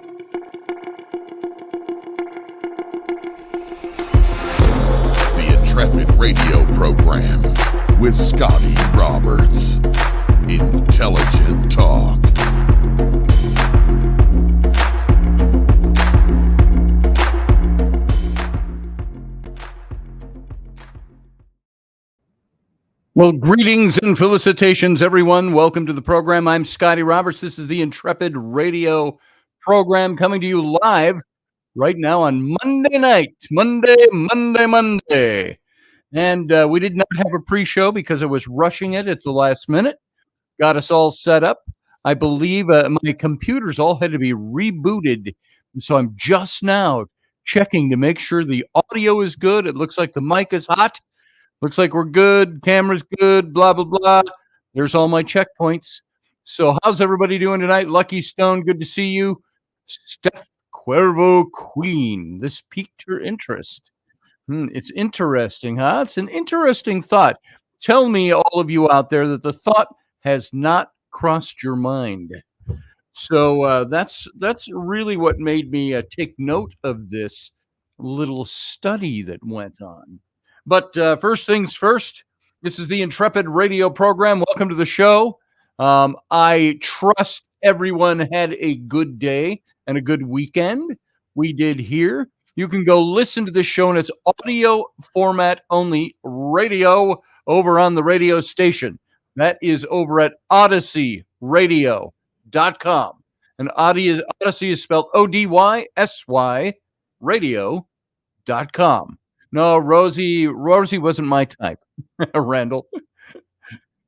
The Intrepid radio program with Scotty Roberts. Intelligent talk. Well, greetings and felicitations, everyone. Welcome to the program. I'm Scotty Roberts. This is the Intrepid radio program coming to you live right now on Monday night. Monday. And we did not have a pre-show because I was rushing it at the last minute. Got us all set up. I believe my computers all had to be rebooted. And so I'm just now checking to make sure the audio is good. It looks like the mic is hot. Looks like we're good. Camera's good. Blah, blah, blah. There's all my checkpoints. So how's everybody doing tonight? Lucky Stone, good to see you. Steph Cuervo Queen. This piqued her interest. It's interesting, huh? It's an interesting thought. Tell me, all of you out there, that the thought has not crossed your mind. So that's really what made me take note of this little study that went on. But first things first, this is the Intrepid radio program. Welcome to the show. I trust everyone had a good day and a good weekend. We did here. You can go listen to this show in its audio format only, radio, over on the radio station. That is over at OdysseyRadio.com. And Odyssey is spelled ODYSY radio.com. No, Rosie wasn't my type. Randall.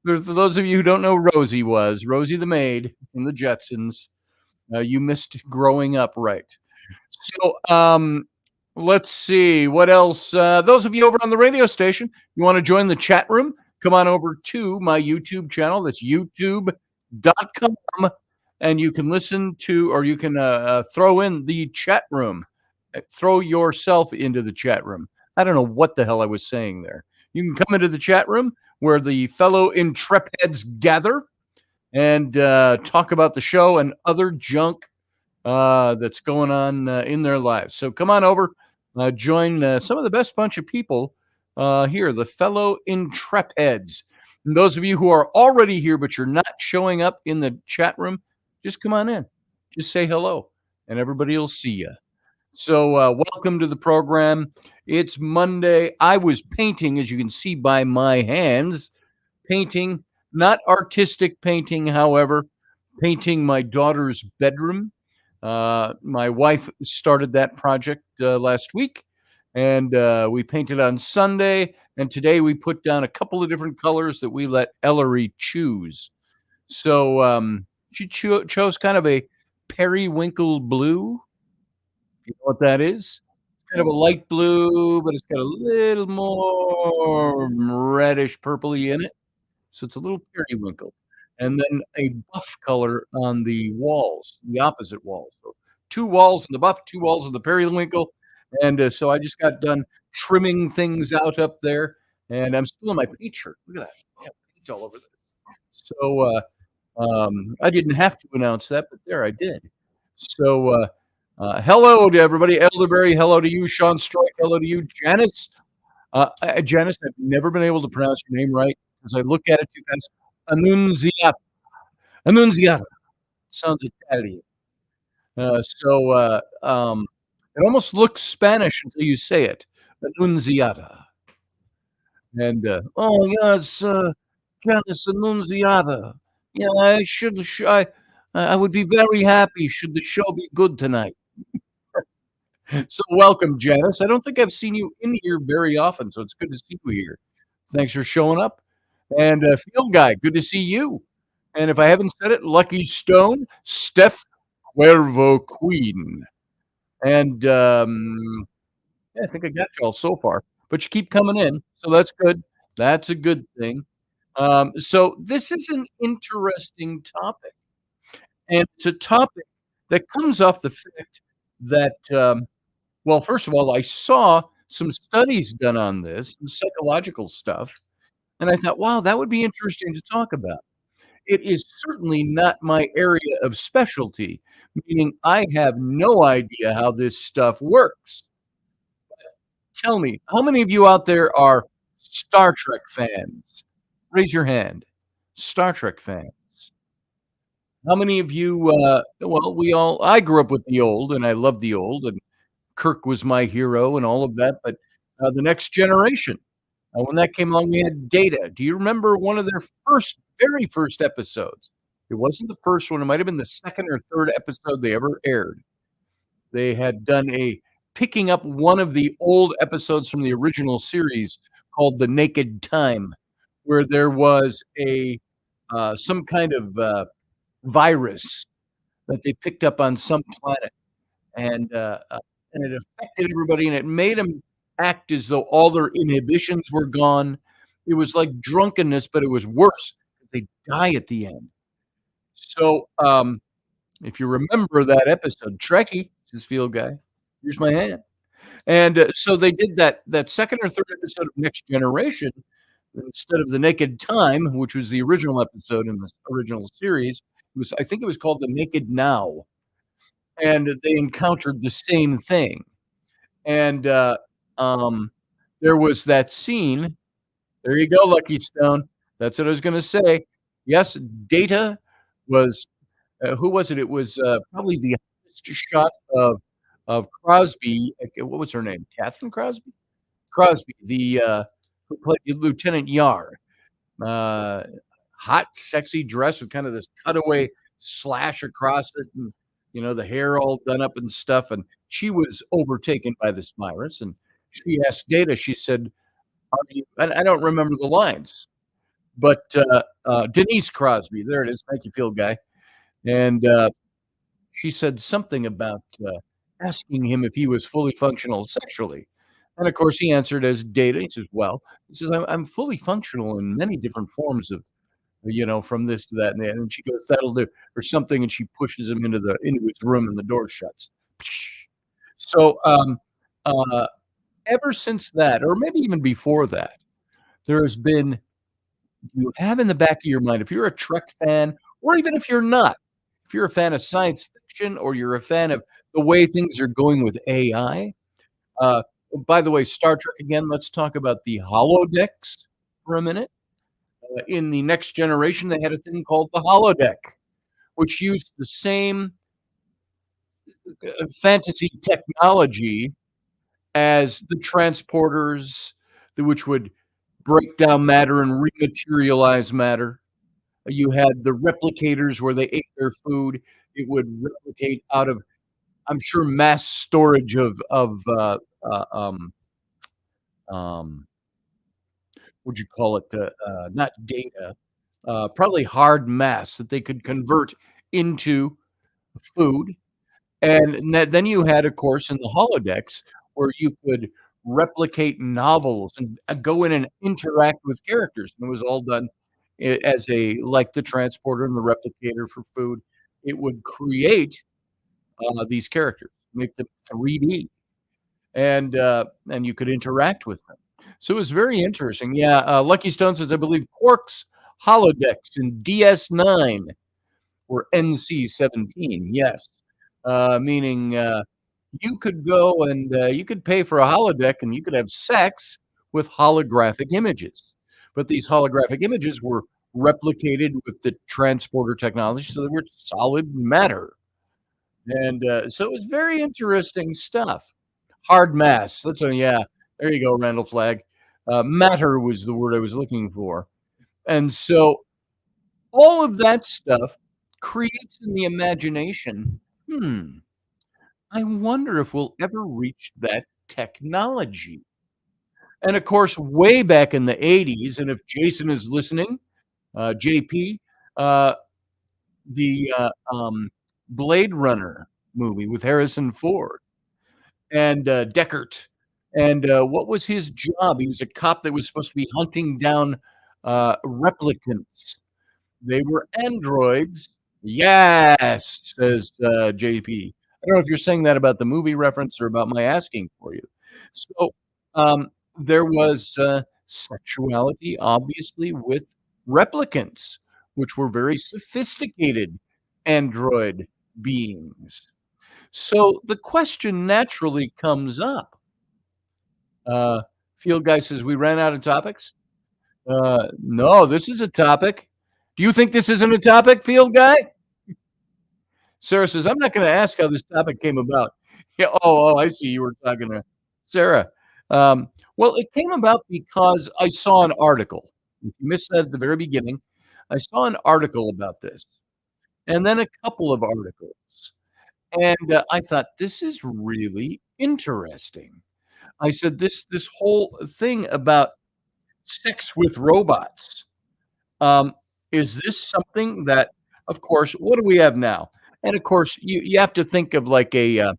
For those of you who don't know Rosie the maid from the Jetsons. You missed growing up, right? So, let's see what else. Those of you over on the radio station, you want to join the chat room? Come on over to my YouTube channel. That's youtube.com, and you can listen to, or you can throw in the chat room. Throw yourself into the chat room. I don't know what the hell I was saying there. You can come into the chat room where the fellow Intrepids gather and talk about the show and other junk that's going on in their lives. So come on over, join some of the best bunch of people here, the fellow Intrepids. And those of you who are already here but you're not showing up in the chat room, just come on in. Just say hello, and everybody will see you. So welcome to the program. It's Monday. I was painting, as you can see by my hands, painting, not artistic painting, however, painting my daughter's bedroom. My wife started that project last week, and we painted on Sunday, and today we put down a couple of different colors that we let Ellery choose. So she chose kind of a periwinkle blue. You know what that is? Kind of a light blue, but it's got a little more reddish purpley in it. So it's a little periwinkle. And then a buff color on the walls, the opposite walls. So 2 walls in the buff, 2 walls in the periwinkle. And so I just got done trimming things out up there. And I'm still in my paint shirt. Look at that. Yeah, paint all over this. So I didn't have to announce that, but there I did. So hello to everybody. Elderberry, hello to you. Sean Strike, hello to you. Janice. Janice, I've never been able to pronounce your name right because I look at it too fast. Annunziata. Sounds Italian. It almost looks Spanish until you say it. Annunziata. And, oh, yes, Janice Annunziata. Yeah, I would be very happy should the show be good tonight. So welcome, Janice. I don't think I've seen you in here very often, so it's good to see you here. Thanks for showing up. And Field Guy, good to see you. And if I haven't said it, Lucky Stone, Steph Cuervo Queen. And yeah, I think I got y'all so far. But you keep coming in, so that's good. That's a good thing. So this is an interesting topic. And it's a topic that comes off the fact that, well, first of all, I saw some studies done on this, some psychological stuff, and I thought, wow, that would be interesting to talk about. it is certainly not my area of specialty, meaning I have no idea how this stuff works. Tell me, how many of you out there are Star Trek fans? Raise your hand. Star Trek fans. How many of you, well, I grew up with the old, and I love the old, and Kirk was my hero and all of that, but, the Next Generation, when that came along, we had Data. Do you remember one of their very first episodes? It wasn't the first one, it might have been the second or third episode they ever aired. They had done picking up one of the old episodes from the original series called The Naked Time, where there was some kind of, virus that they picked up on some planet, and, uh, uh, and it affected everybody, and it made them act as though all their inhibitions were gone. It was like drunkenness, but it was worse because they die at the end. So, if you remember that episode, Trekkie, says Field Guy, here's my hand. And, so they did that second or third episode of Next Generation, instead of The Naked Time, which was the original episode in the original series, I think it was called The Naked Now, and they encountered the same thing. And, um, there was that scene. There you go, Lucky Stone. That's what I was gonna say. Yes, Data was, who was it? It was, probably the highest shot of Crosby. What was her name? Catherine Crosby? Crosby, who played Lieutenant Yar. Uh, Hot, sexy dress with kind of this cutaway slash across it, and the hair all done up and stuff. And she was overtaken by this virus. And she asked Data. She said, "Are you?" And I don't remember the lines, but Denise Crosby. There it is. Thank you, Field Guy. And she said something about asking him if he was fully functional sexually. And of course, he answered as Data. He says, "Well," he says, I'm fully functional in many different forms of, from this to that." And she goes, "That'll do," or something. And she pushes him into his room, and the door shuts. So, ever since that, or maybe even before that, there has been, you have in the back of your mind, if you're a Trek fan, or even if you're not, if you're a fan of science fiction, or you're a fan of the way things are going with AI, by the way, Star Trek again, let's talk about the holodecks for a minute. In the Next Generation, they had a thing called the holodeck, which used the same fantasy technology as the transporters, which would break down matter and rematerialize matter. You had the replicators where they ate their food. It would replicate out of, I'm sure, mass storage of what'd you call it? Not data, probably hard mass that they could convert into food. And then you had, of course, in the holodecks, where you could replicate novels and go in and interact with characters. And it was all done as like the transporter and the replicator for food. It would create these characters, make them 3D, and you could interact with them. So it was very interesting. Yeah, Lucky Stone says, I believe Quark's holodecks in DS9 were NC-17. Yes, meaning you could go and you could pay for a holodeck, and you could have sex with holographic images. But these holographic images were replicated with the transporter technology, so they were solid matter. And so it was very interesting stuff. Hard mass. Yeah, there you go, Randall Flagg. Matter was the word I was looking for. And so all of that stuff creates in the imagination, I wonder if we'll ever reach that technology. And of course, way back in the 80s, and if Jason is listening, JP, the Blade Runner movie with Harrison Ford and Deckard. And what was his job? He was a cop that was supposed to be hunting down replicants. They were androids. Yes, says JP. I don't know if you're saying that about the movie reference or about my asking for you. So there was sexuality, obviously, with replicants, which were very sophisticated android beings. So the question naturally comes up. Uh, Field guy says, "We ran out of topics." No, this is a topic. Do you think this isn't a topic, Field guy? Sarah says, "I'm not gonna ask how this topic came about." Yeah, I see you were talking to Sarah. Well, it came about because I saw an article. If you missed that at the very beginning, I saw an article about this, and then a couple of articles, and, I thought, "This is really interesting." I said, "This whole thing about sex with robots, um, is this something that" of course, what do we have now? And, of course, you have to think of, like, a,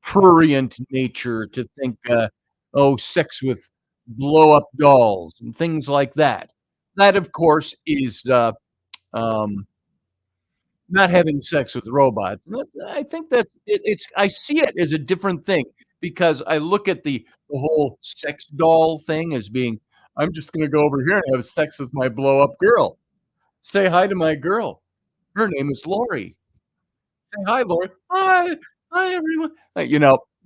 prurient nature to think, sex with blow-up dolls and things like that. That, of course, is, um, not having sex with robots. I think that's I see it as a different thing because I look at the whole sex doll thing as being, "I'm just gonna go over here and have sex with my blow-up girl. Say hi to my girl. Her name is Lori. Say hi, Lori. Hi. Hi, everyone."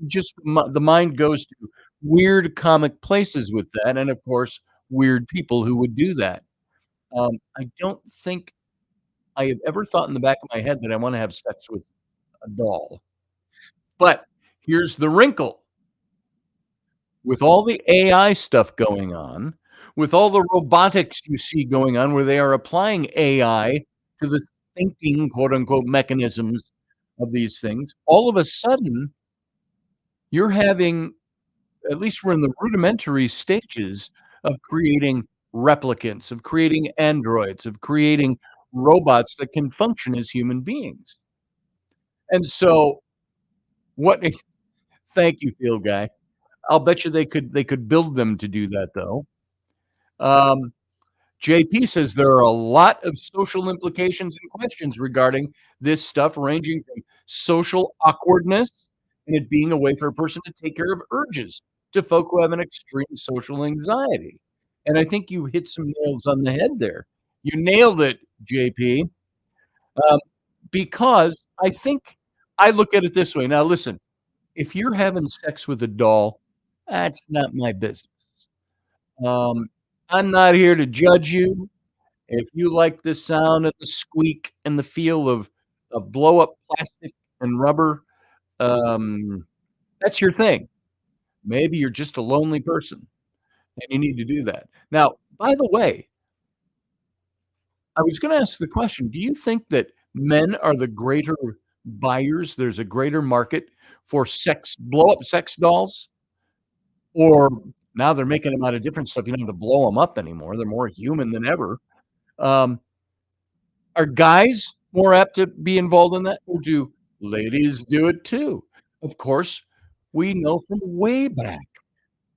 Just the mind goes to weird comic places with that, and, of course, weird people who would do that. I don't think I have ever thought in the back of my head that I wanna have sex with a doll. But here's the wrinkle. With all the AI stuff going on, with all the robotics you see going on where they are applying AI to the thinking, quote, unquote, "mechanisms" of these things, all of a sudden, you're having at least we're in the rudimentary stages of creating replicants, of creating androids, of creating robots that can function as human beings. And so what thank you, field guy. I'll bet you they could build them to do that, though. Um, JP says there are a lot of social implications and questions regarding this stuff, ranging from social awkwardness and it being a way for a person to take care of urges to folk who have an extreme social anxiety. And I think you hit some nails on the head there. You nailed it, JP, um, because I think I look at it this way. Now, listen, if you're having sex with a doll, that's not my business. Um, I'm not here to judge you. If you like the sound of the squeak and the feel of blow up plastic and rubber, um, that's your thing. Maybe you're just a lonely person and you need to do that. Now, by the way, I was gonna ask the question, do you think that men are the greater buyers? There's a greater market for blow up sex dolls? Or now they're making them out of different stuff, you don't have to blow them up anymore, they're more human than ever. Um, are guys more apt to be involved in that, or do ladies do it too? Of course, we know from way back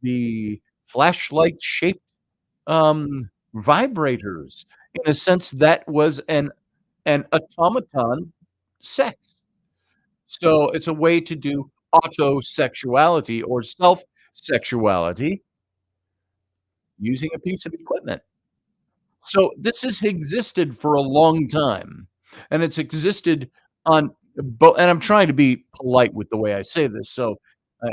the flashlight-shaped, vibrators. In a sense, that was an automaton sex. So, it's a way to do autosexuality or self-sexuality using a piece of equipment. So this has existed for a long time, and it's existed on and I'm trying to be polite with the way I say this, so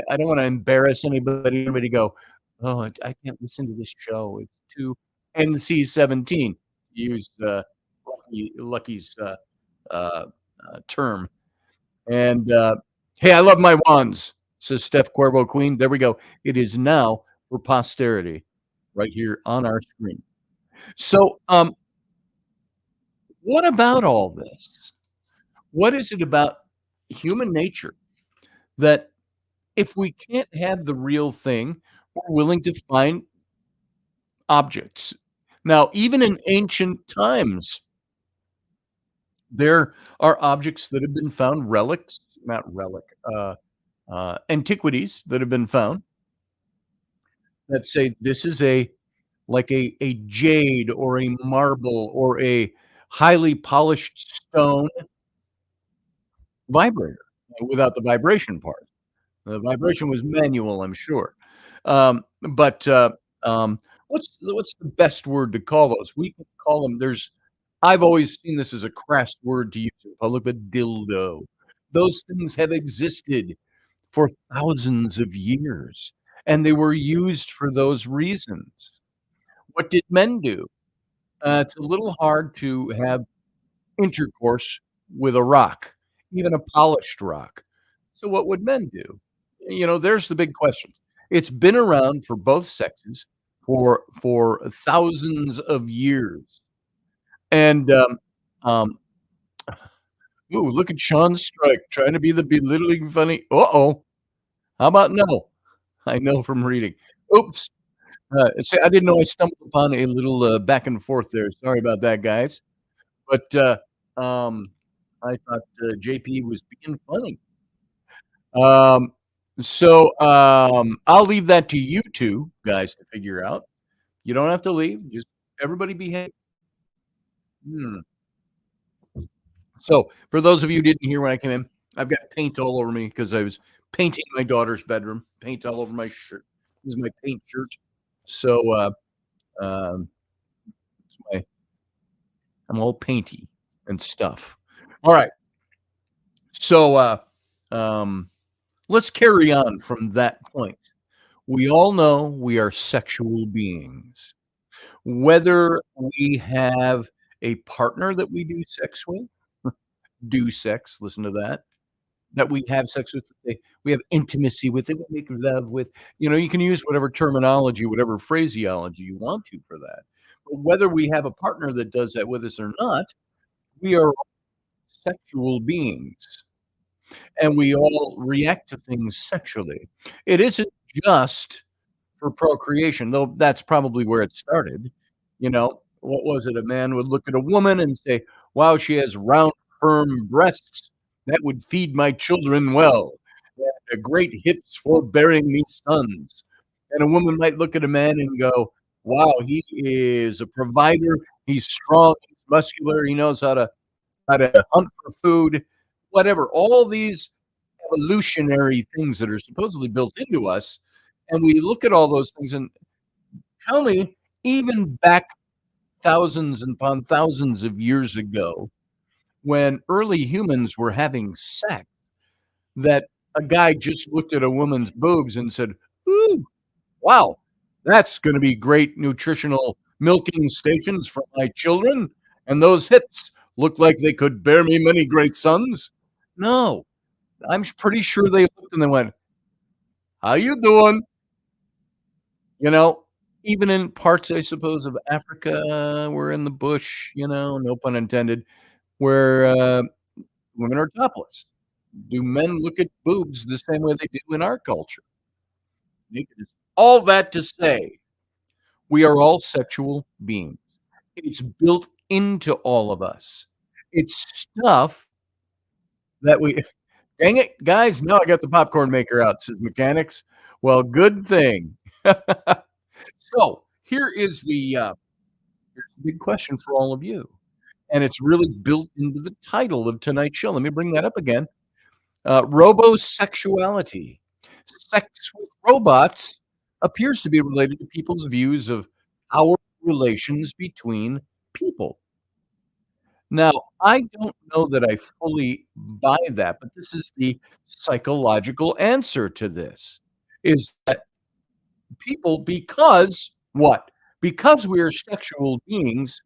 I don't wanna embarrass anybody go, "Oh, I can't listen to this show, it's too NC-17," use, Lucky's, uh, term, and, "Hey, I love my wands," says Steph Cuervo Queen. There we go. It is now for posterity right here on our screen. So, what about all this? What is it about human nature that if we can't have the real thing, we're willing to find objects? Now, even in ancient times, there are objects that have been found, relics, not relic, antiquities that have been found that say this is a jade or a marble or a highly polished stone vibrator without the vibration part. The vibration was manual, I'm sure. But what's the best word to call those? We could call them. There's I've always seen this as a crass word to use in public, but dildo. Those things have existed for thousands of years, and they were used for those reasons. What did men do? It's a little hard to have intercourse with a rock, even a polished rock. So what would men do? There's the big question. It's been around for both sexes for thousands of years. And um, ooh, look at Sean Strike trying to be the belittling funny. Uh-oh. How about no? I know from reading. Oops. See, I didn't know I stumbled upon a little back and forth there. Sorry about that, guys. But um, I thought JP was being funny. Um, I'll leave that to you two guys to figure out. You don't have to leave. Just everybody behave. Hmm. So, for those of you who didn't hear when I came in, I've got paint all over me because I was painting my daughter's bedroom. Paint all over my shirt. This is my paint shirt. So, um, I'm all painty and stuff. All right. So, let's carry on from that point. We all know we are sexual beings. Whether we have a partner that we do sex with, listen to that we have sex with, we have intimacy with it, we make love with, you can use whatever terminology, whatever phraseology you want to for that. But whether we have a partner that does that with us or not, we are sexual beings and we all react to things sexually. It isn't just for procreation, though that's probably where it started. What was it? A man would look at a woman and say, wow, she has round, firm breasts that would feed my children well, and great hips for bearing me sons. And a woman might look at a man and go, wow, he is a provider, he's strong, he's muscular, he knows how to hunt for food, whatever. All these evolutionary things that are supposedly built into us. And we look at all those things and tell me, even back thousands and upon thousands of years ago, when early humans were having sex, that a guy just looked at a woman's boobs and said, ooh, wow, that's going to be great nutritional milking stations for my children. And those hips look like they could bear me many great sons. No, I'm pretty sure they looked and they went, how you doing? Even in parts, I suppose, of Africa, we're in the bush, no pun intended, where women are topless. Do men look at boobs the same way they do in our culture? All that to say, we are all sexual beings. It's built into all of us. It's stuff that we dang it, guys, now I got the popcorn maker out, says mechanics. Well, good thing. So here's the big question for all of you, and it's really built into the title of tonight's show. Let me bring that up again. ROBOSEXUALITY. Sex with robots appears to be related to people's views of our relations between people. Now, I don't know that I fully buy that, but this is the psychological answer to this, is that people, because what? Because we are sexual beings,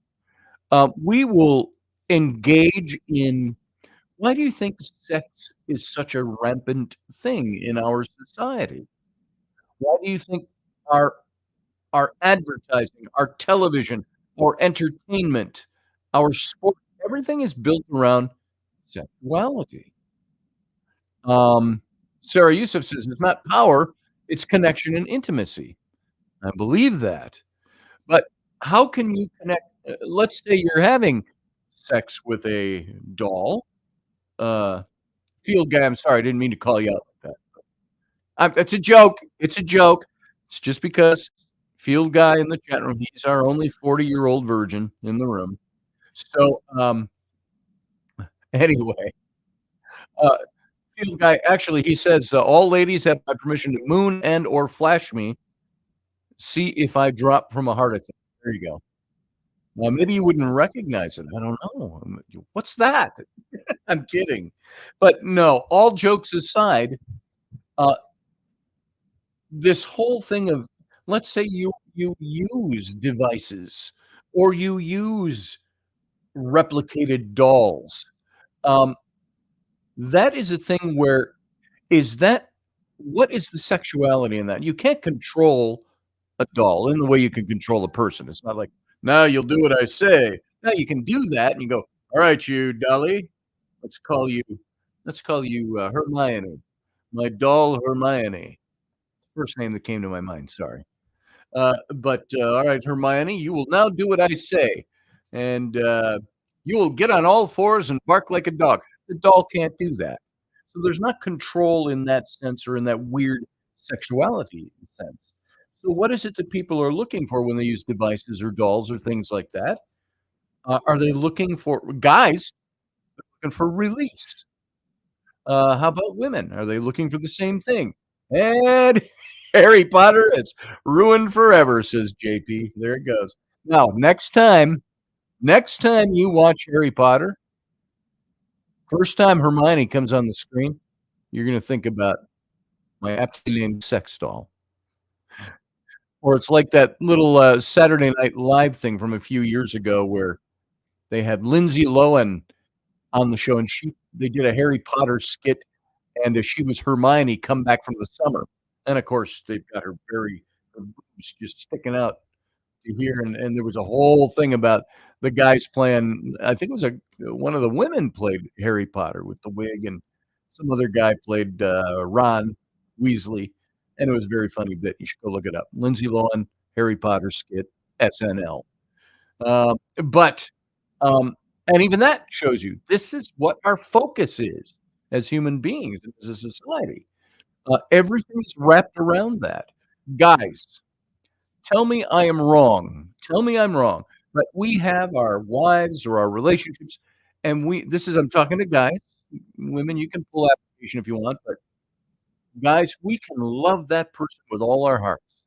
we will engage in. Why do you think sex is such a rampant thing in our society? Why do you think our our advertising, our television, our entertainment, our sport, everything is built around sexuality? Um, Sarah Yusuf says it's not power, it's connection and intimacy. I believe that. But how can you connect? Let's say you're having sex with a doll. Uh, Field guy, I'm sorry, I didn't mean to call you out like that. It's a joke. It's a joke. It's just because Field guy in the chat room, he's our only 40-year-old virgin in the room. So, anyway, uh, Field guy, actually, he says, all ladies have my permission to moon and or flash me. See if I drop from a heart attack. There you go. Maybe you wouldn't recognize it. I don't know. What's that? I'm kidding. But no, all jokes aside, uh, this whole thing of let's say you use devices or you use replicated dolls. Um, that is a thing where is that what is the sexuality in that? You can't control a doll in the way you can control a person. It's not like, "Now you'll do what I say." Now you can do that and you go, "Alright, you dolly, let's call you Hermione. My doll Hermione." First name that came to my mind, sorry. "Alright, Hermione, you will now do what I say, and, you will get on all fours and bark like a dog." The doll can't do that. So there's not control in that sense or in that weird sexuality sense. So what is it that people are looking for when they use devices or dolls or things like that? Are they looking for guys looking for release? How about women? Are they looking for the same thing? And Harry Potter, it's ruined forever, says JP. There it goes. Now, next time you watch Harry Potter, first time Hermione comes on the screen, you're gonna think about my aptly named sex doll. Or it's like that little, Saturday Night Live thing from a few years ago where they had Lindsay Lohan on the show, and they did a Harry Potter skit, and, she was Hermione come back from the summer. And, of course, they've got her boobs just sticking out to here, and there was a whole thing about the guys playing I think it was one of the women played Harry Potter with the wig, and some other guy played, Ron Weasley, and it was a very funny bit. You should go look it up. Lindsay Lohan, Harry Potter skit, SNL. But, and even that shows you this is what our focus is as human beings, as a society. Everything is wrapped around that. Guys, tell me I am wrong. Tell me I'm wrong. But we have our wives or our relationships, and I'm talking to guys. Women, you can pull application if you want, but guys, we can love that person with all our hearts.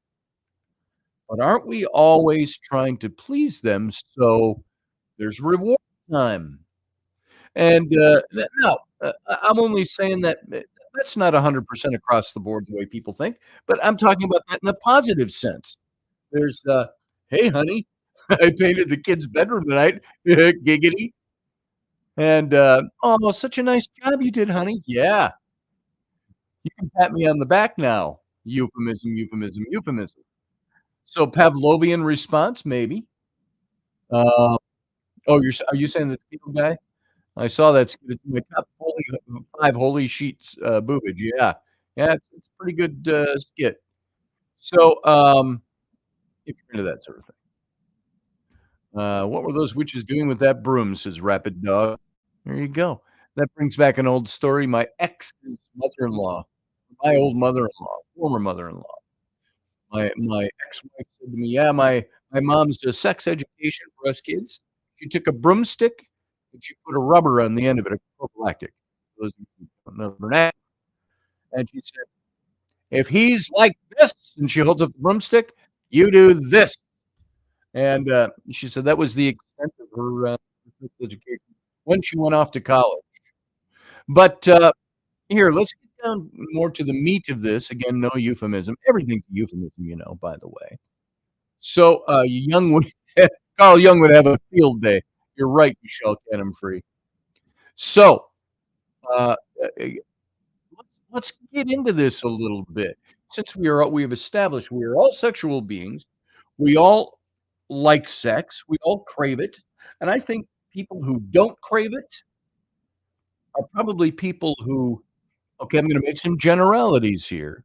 But aren't we always trying to please them so there's reward time? And, now, I'm only saying that that's not 100% across the board the way people think, but I'm talking about that in a positive sense. There's, "Hey, honey, I painted the kid's bedroom tonight, giggity." And, "Oh, such a nice job you did, honey." "Yeah, you can pat me on the back now." Euphemism, euphemism, euphemism. So Pavlovian response, maybe. Uh, oh, are you saying the Beatle guy? I saw that skit. It's my top holy 5 holy sheets, boobage, yeah. Yeah, it's a pretty good, skit. So, if you're into that sort of thing. "What were those witches doing with that broom?" says Rapid Dog. There you go. That brings back an old story. My ex's mother-in-law, my old mother-in-law, former mother-in-law, my ex-wife said to me, "Yeah, my mom's a sex education for us kids. She took a broomstick and she put a rubber on the end of it, a prophylactic." Those of you who don't know the vernacular. And she said, "If he's like this," and she holds up the broomstick, "you do this." And, she said that was the extent of her, sex education when she went off to college. But, here, let's get down more to the meat of this. Again, no euphemism. Everything's a euphemism, by the way. So, Young would Carl Jung would have a field day. You're right, Michelle Cannon-Free. So, uh, let's get into this a little bit. Since we've established we are all sexual beings, we all like sex, we all crave it, and I think people who don't crave it are probably people who okay, I'm gonna make some generalities here.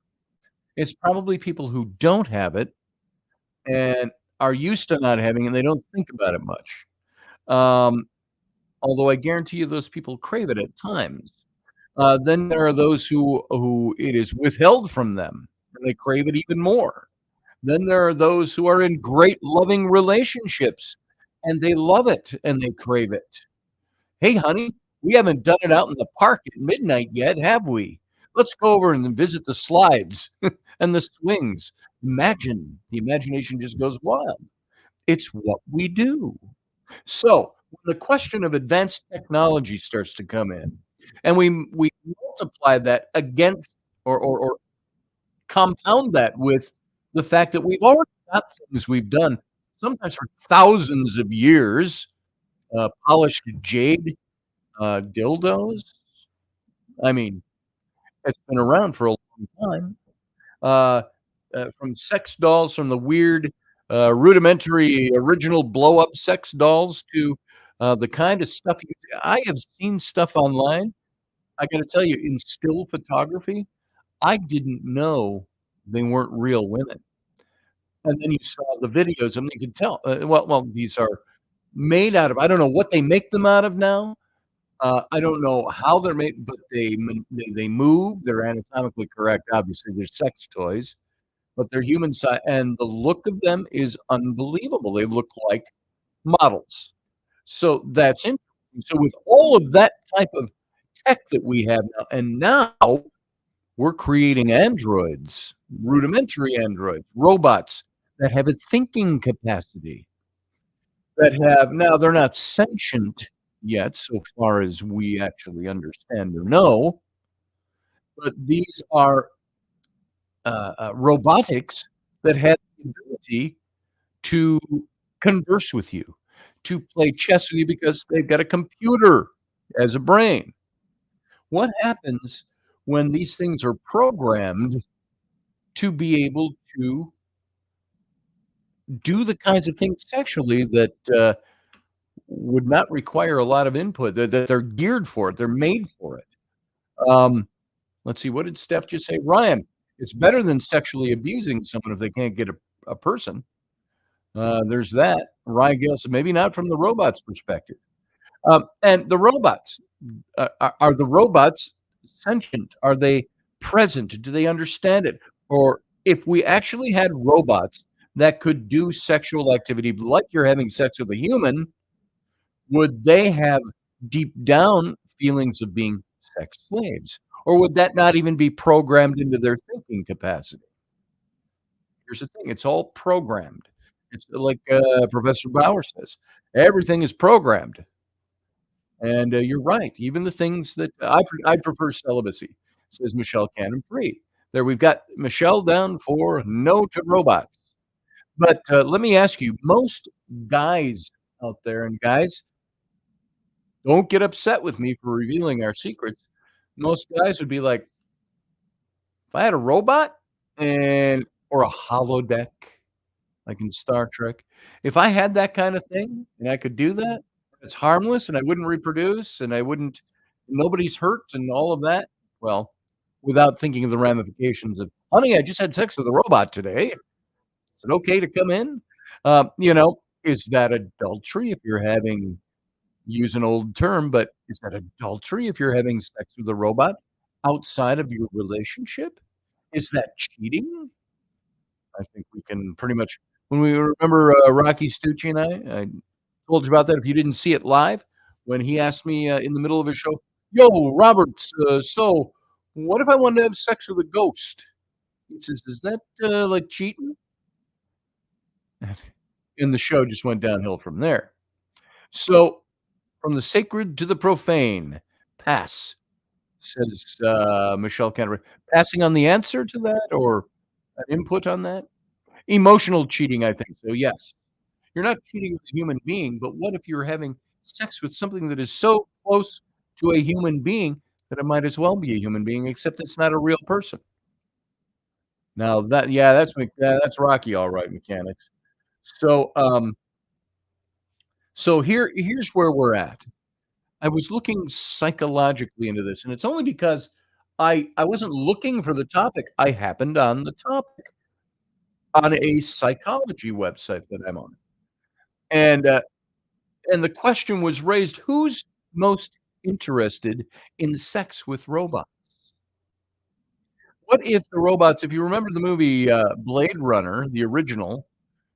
It's probably people who don't have it and are used to not having it, and they don't think about it much. Um, although I guarantee you those people crave it at times. Then there are those who it is withheld from them, and they crave it even more. Then there are those who are in great loving relationships, and they love it, and they crave it. "Hey, honey, we haven't done it out in the park at midnight yet, have we? Let's go over and visit the slides and the swings." Imagine. The imagination just goes wild. It's what we do. So, when the question of advanced technology starts to come in, and we multiply that against or compound that with the fact that we've already got things we've done, sometimes for thousands of years, polished jade, dildos. I mean, it's been around for a long time. Uh, from sex dolls, from the weird, rudimentary original blow up sex dolls to, the kind of stuff I have seen stuff online. I gotta tell you, in still photography, I didn't know they weren't real women. And then you saw the videos, and you could tell, these are made out of I don't know what they make them out of now. I don't know how they're made, but they move, they're anatomically correct, obviously, they're sex toys, but they're human size, and the look of them is unbelievable. They look like models. So that's interesting. So with all of that type of tech that we have now, and now we're creating androids, rudimentary androids, robots that have a thinking capacity, that have now they're not sentient yet, so far as we actually understand or know, but these are robotics that have the ability to converse with you, to play chess with you because they've got a computer as a brain. What happens when these things are programmed to be able to do the kinds of things sexually that would not require a lot of input, that they're geared for it, they're made for it? Um, let's see, what did Steph just say? Ryan, it's better than sexually abusing someone if they can't get a person. There's that. Ryan Gale said, maybe not from the robot's perspective. And the robots, are the robots sentient? Are they present? Do they understand it? Or if we actually had robots that could do sexual activity like you're having sex with a human, would they have deep down feelings of being sex slaves? Or would that not even be programmed into their thinking capacity? Here's the thing, it's all programmed. It's like, Professor Bauer says, everything is programmed. And, you're right, even the things that I prefer celibacy, says Michelle Cannon Free. There, we've got Michelle down for no to robots. But, let me ask you, most guys out there, and guys, don't get upset with me for revealing our secrets. Most guys would be like, "If I had a robot and or a holodeck like in Star Trek. If I had that kind of thing and I could do that, it's harmless and I wouldn't reproduce and I wouldn't nobody's hurt and all of that, well, without thinking of the ramifications of, "Honey, I just had sex with a robot today. Is it okay to come in?" Is that adultery if you're having use an old term, but is that adultery if you're having sex with a robot outside of your relationship? Is that cheating? I think we can pretty much when we remember, Rocky Stucci and I told you about that if you didn't see it live, when he asked me, in the middle of his show, "Yo, Robert, so what if I wanted to have sex with a ghost?" He says, "Is that, like cheating?" And the show just went downhill from there. So, from the sacred to the profane, pass, says, Michelle Canterbury. Passing on the answer to that or an input on that? Emotional cheating, I think so, yes. You're not cheating with a human being, but what if you're having sex with something that is so close to a human being that it might as well be a human being, except it's not a real person? Now that yeah, that's Rocky, all right, mechanics. So, here's where we're at. I was looking psychologically into this, and it's only because I wasn't looking for the topic. I happened on the topic on a psychology website that I'm on. And, and the question was raised, who's most interested in sex with robots? What if the robots if you remember the movie, Blade Runner, the original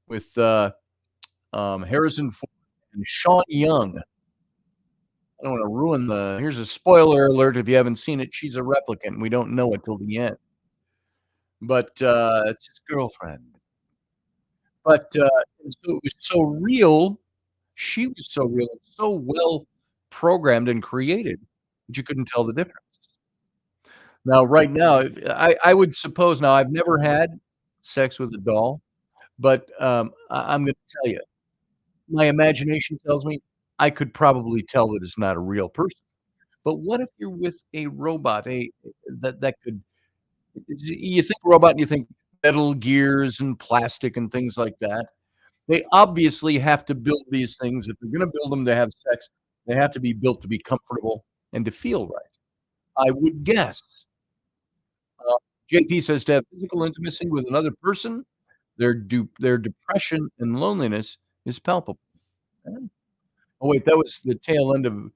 with, Harrison Ford and Sean Young. I don't wanna ruin the here's a spoiler alert if you haven't seen it, she's a replicant, we don't know it till the end. But, it's his girlfriend. But, and so it was so real She was so real and so well programmed and created that you couldn't tell the difference. Now, right now, if I would suppose now I've never had sex with a doll, but, I'm gonna tell you, my imagination tells me I could probably tell that it's not a real person. But what if you're with a robot, that could you think robot and you think metal gears and plastic and things like that. They obviously have to build these things. If they're gonna build them to have sex, they have to be built to be comfortable and to feel right. I would guess, uh, JP says to have physical intimacy with another person, their depression and loneliness is palpable. Yeah. Oh, wait, that was the tail end of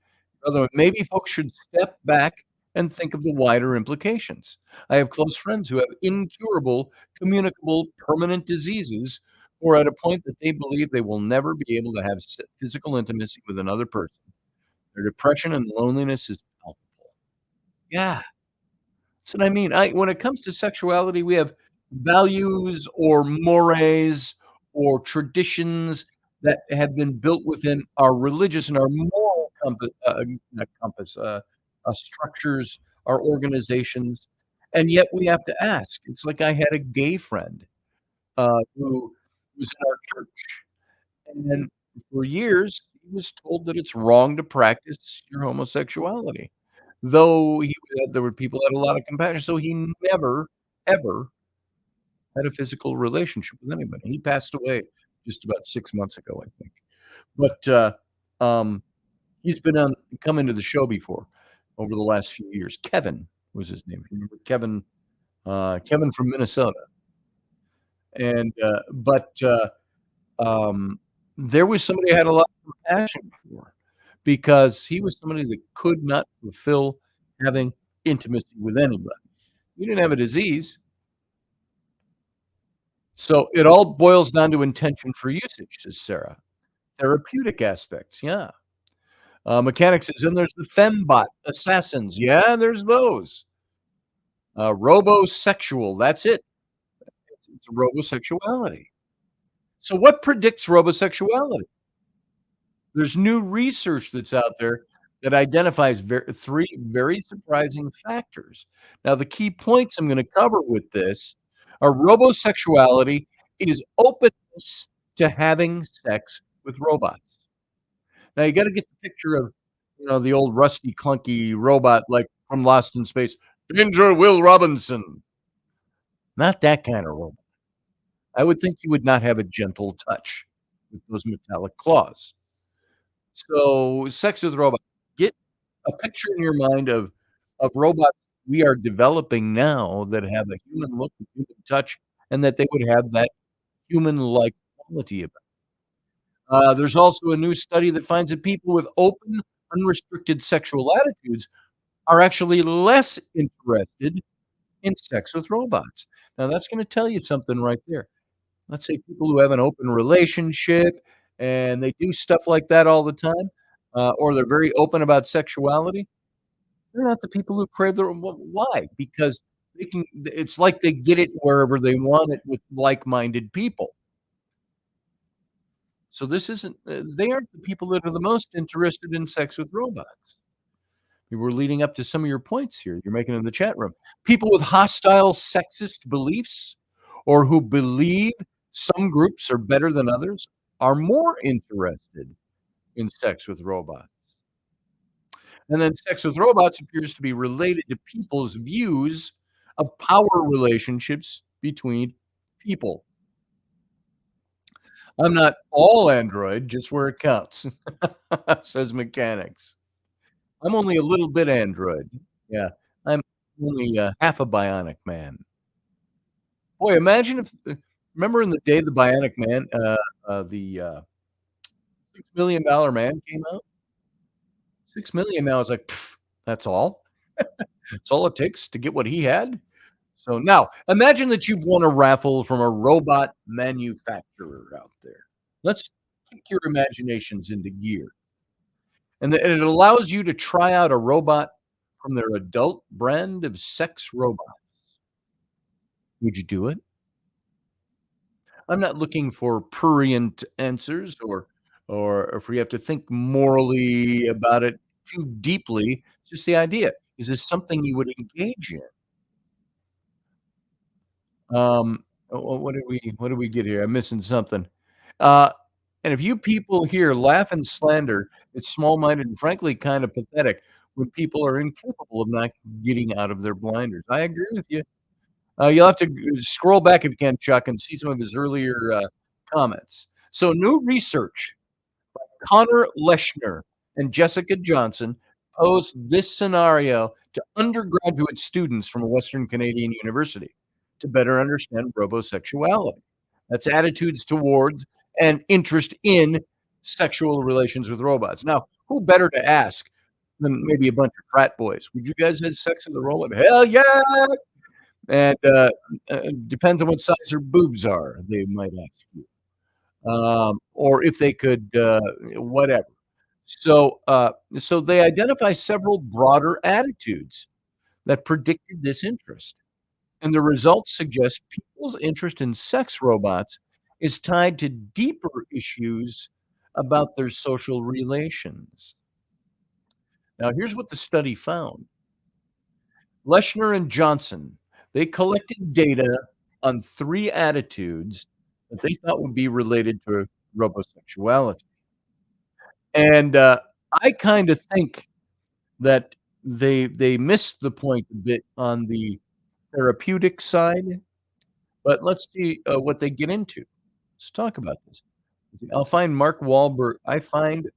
other one. Maybe folks should step back and think of the wider implications. I have close friends who have incurable, communicable, permanent diseases who are at a point that they believe they will never be able to have physical intimacy with another person. Their depression and loneliness is palpable. Yeah. That's what I mean. I when it comes to sexuality, we have values or mores or traditions that have been built within our religious and our moral not compass, structures, our organizations, and yet we have to ask. It's like I had a gay friend, who was in our church, and for years, he was told that it's wrong to practice your homosexuality. Though there were people that had a lot of compassion, so he never, ever had a physical relationship with anybody. He passed away just about 6 months ago, I think. But, um, he's been on come into the show before over the last few years. Kevin was his name. Remember Kevin, Kevin from Minnesota. And, um, there was somebody I had a lot of compassion for because he was somebody that could not fulfill having intimacy with anybody. He didn't have a disease. So it all boils down to intention for usage, says Sarah. Therapeutic aspects, yeah. Mechanic says, "And there's the fembot assassins." Yeah, there's those. Robosexual, that's it. It's robosexuality. So what predicts robosexuality? There's new research that's out there that identifies 3 very surprising factors. Now, the key points I'm gonna cover with this are robosexuality is openness to having sex with robots. Now, you gotta get the picture of, the old rusty, clunky robot, like, from Lost in Space. "Danger, Will Robinson." Not that kinda robot. I would think you would not have a gentle touch with those metallic claws. So, sex with robots. Get a picture in your mind of robots we are developing now that have a human look, a human touch, and that they would have that human-like quality about there's also a new study that finds that people with open, unrestricted sexual attitudes are actually less interested in sex with robots. Now, that's gonna tell you something right there. Let's say people who have an open relationship and they do stuff like that all the time, or they're very open about sexuality, they're not the people who crave their why? Because it's like they get it wherever they want it with like-minded people. So this isn't they aren't the people that are the most interested in sex with robots. You were leading up to some of your points here you're making in the chat room. People with hostile sexist beliefs or who believe some groups are better than others are more interested in sex with robots. And then sex with robots appears to be related to people's views of power relationships between people. I'm not all Android, just where it counts, says mechanics. I'm only a little bit Android. Yeah, I'm only, half a bionic man. Boy, imagine if remember in the day the Bionic Man, the, $6 million Man came out? 6 million now is like, "Pff, that's all? That's all it takes to get what he had?" So now, imagine that you've won a raffle from a robot manufacturer out there. Let's kick your imaginations into gear. And it allows you to try out a robot from their adult brand of sex robots. Would you do it? I'm not looking for prurient answers or or if we have to think morally about it too deeply. It's just the idea. Is this something you would engage in? What did we get here? I'm missing something. Uh, and if you people here laugh and slander, it's small-minded and frankly kind of pathetic when people are incapable of not getting out of their blinders. I agree with you. You'll have to scroll back if you can, Chuck, and see some of his earlier comments. So, new research, Connor Leshner and Jessica Johnson posed this scenario to undergraduate students from a Western Canadian university to better understand robosexuality. That's attitudes towards and interest in sexual relations with robots. Now, who better to ask than maybe a bunch of frat boys? Would you guys have sex with a robot? Hell yeah! And depends on what size their boobs are, they might ask you, or if they could, whatever. So they identify several broader attitudes that predicted this interest. And the results suggest people's interest in sex robots is tied to deeper issues about their social relations. Now, here's what the study found. Leshner and Johnson, they collected data on 3 attitudes that they thought would be related to robosexuality. And, I kinda think that they missed the point a bit on the therapeutic side, but let's see, what they get into. Let's talk about this. I find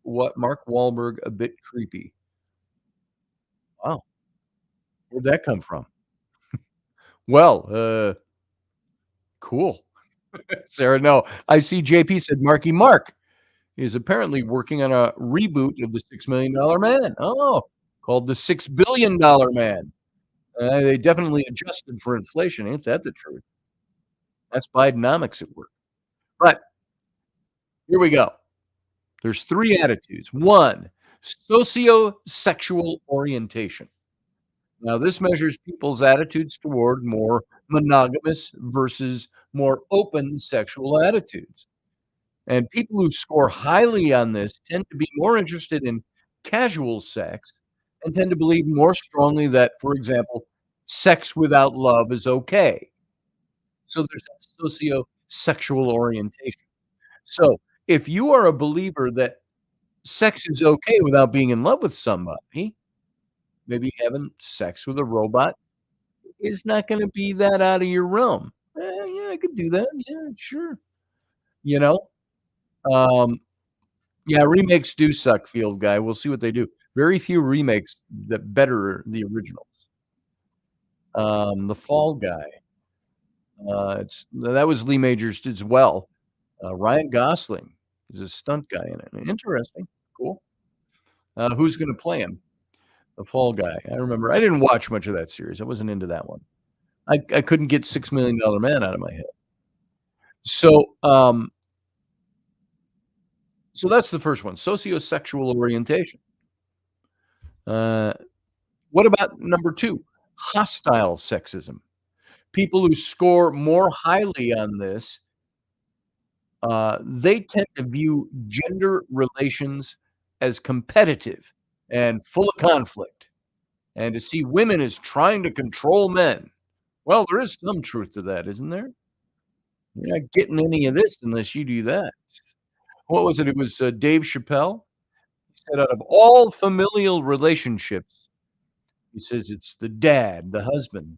what Mark Wahlberg a bit creepy. Wow, where'd that come from? Well, cool. Sarah, no. I see JP said Marky Mark is apparently working on a reboot of the $6 Million Man. Oh, called the $6 billion Man. They definitely adjusted for inflation. Ain't that the truth? That's Bidenomics at work. But here we go. There's 3 attitudes. 1, sociosexual orientation. Now, this measures people's attitudes toward more monogamous versus more open sexual attitudes. And people who score highly on this tend to be more interested in casual sex and tend to believe more strongly that, for example, sex without love is okay. So there's that sociosexual orientation. So if you are a believer that sex is okay without being in love with somebody, maybe having sex with a robot is not gonna be that out of your realm. Yeah, I could do that. Yeah, sure. You know? Um, yeah, remakes do suck, Field Guy. We'll see what they do. Very few remakes that better the originals. The Fall Guy, that was Lee Majors as well. Ryan Gosling is a stunt guy in it. Interesting. Cool. Who's gonna play him? The Fall Guy. I remember I didn't watch much of that series. I wasn't into that one. I couldn't get $6 Million Man out of my head. So that's the first one, sociosexual orientation. What about number 2? Hostile sexism. People who score more highly on this, they tend to view gender relations as competitive and full of conflict, and to see women as trying to control men. Well, there is some truth to that, isn't there? You're not getting any of this unless you do that. What was it? It was, Dave Chappelle. He said, "Out of all familial relationships," he says, "it's the dad, the husband."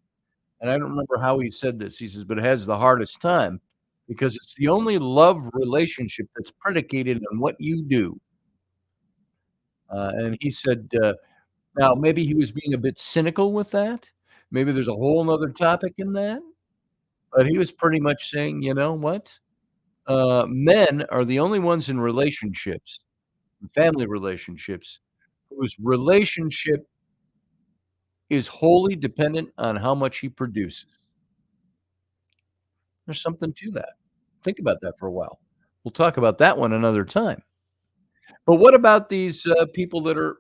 And I don't remember how he said this. He says, "But it has the hardest time because it's the only love relationship that's predicated on what you do." And he said, now maybe he was being a bit cynical with that. Maybe there's a whole 'nother topic in that, but he was pretty much saying, "You know what? Men are the only ones in relationships, family relationships, whose relationship is wholly dependent on how much he produces." There's something to that. Think about that for a while. We'll talk about that one another time. But what about these people that are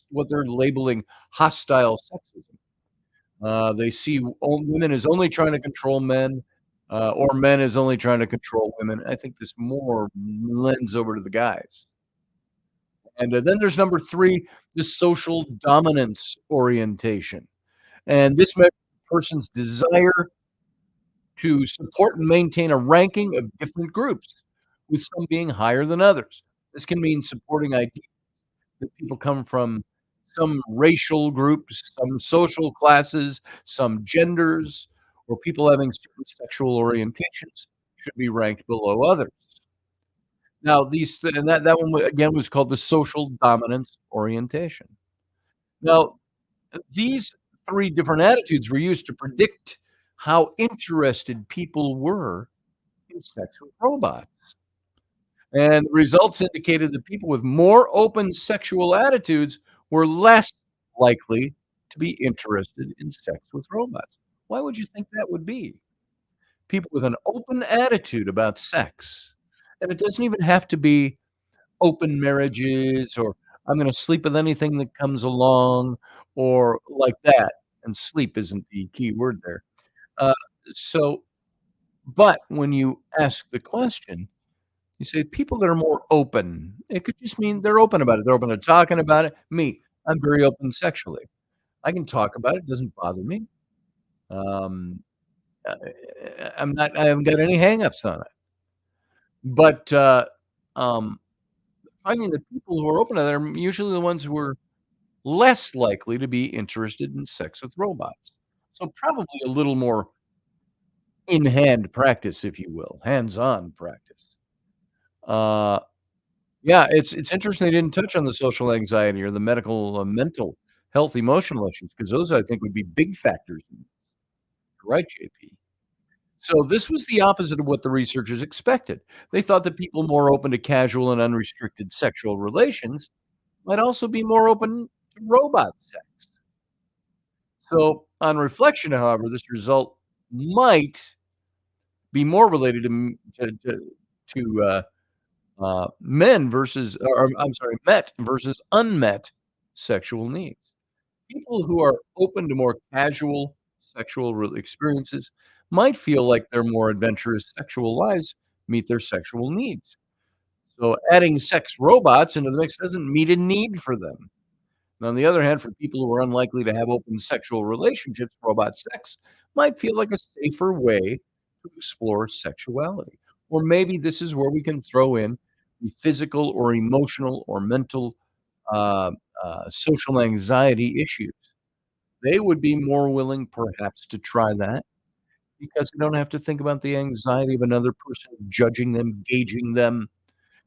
what they're labeling hostile sexism? They see women as only trying to control men. or men as only trying to control women. I think this more lends over to the guys. And then there's number 3, the social dominance orientation. And this measures a person's desire to support and maintain a ranking of different groups, with some being higher than others. This can mean supporting ideas that people come from some racial groups, some social classes, some genders, or people having certain sexual orientations should be ranked below others. Now, and that one again was called the social dominance orientation. Now, these 3 different attitudes were used to predict how interested people were in sex with robots. And the results indicated that people with more open sexual attitudes were less likely to be interested in sex with robots. Why would you think that would be? People with an open attitude about sex, and it doesn't even have to be open marriages or I'm gonna sleep with anything that comes along or like that, and sleep isn't the key word there. Uh, so but when you ask the question, you say people that are more open, it could just mean they're open about it. They're open to talking about it. Me, I'm very open sexually. I can talk about it, it doesn't bother me. Um, uh, I haven't got any hangups on it. But, um, finding that people who are open to that are usually the ones who are less likely to be interested in sex with robots. So probably a little more in-hand practice, if you will, hands-on practice. Uh Yeah, it's interesting they didn't touch on the social anxiety or the mental health, emotional issues, because those, I think, would be big factors. Right, JP? So this was the opposite of what the researchers expected. They thought that people more open to casual and unrestricted sexual relations might also be more open to robot sex. So on reflection, however, this result might be more related to m to men versus or I'm sorry, met versus unmet sexual needs. People who are open to more casual sexual experiences might feel like their more adventurous sexual lives meet their sexual needs. So adding sex robots into the mix doesn't meet a need for them. And on the other hand, for people who are unlikely to have open sexual relationships, robot sex might feel like a safer way to explore sexuality. Or maybe this is where we can throw in the physical or emotional or mental uh, social anxiety issues. They would be more willing, perhaps, to try that because they don't have to think about the anxiety of another person judging them, gauging them,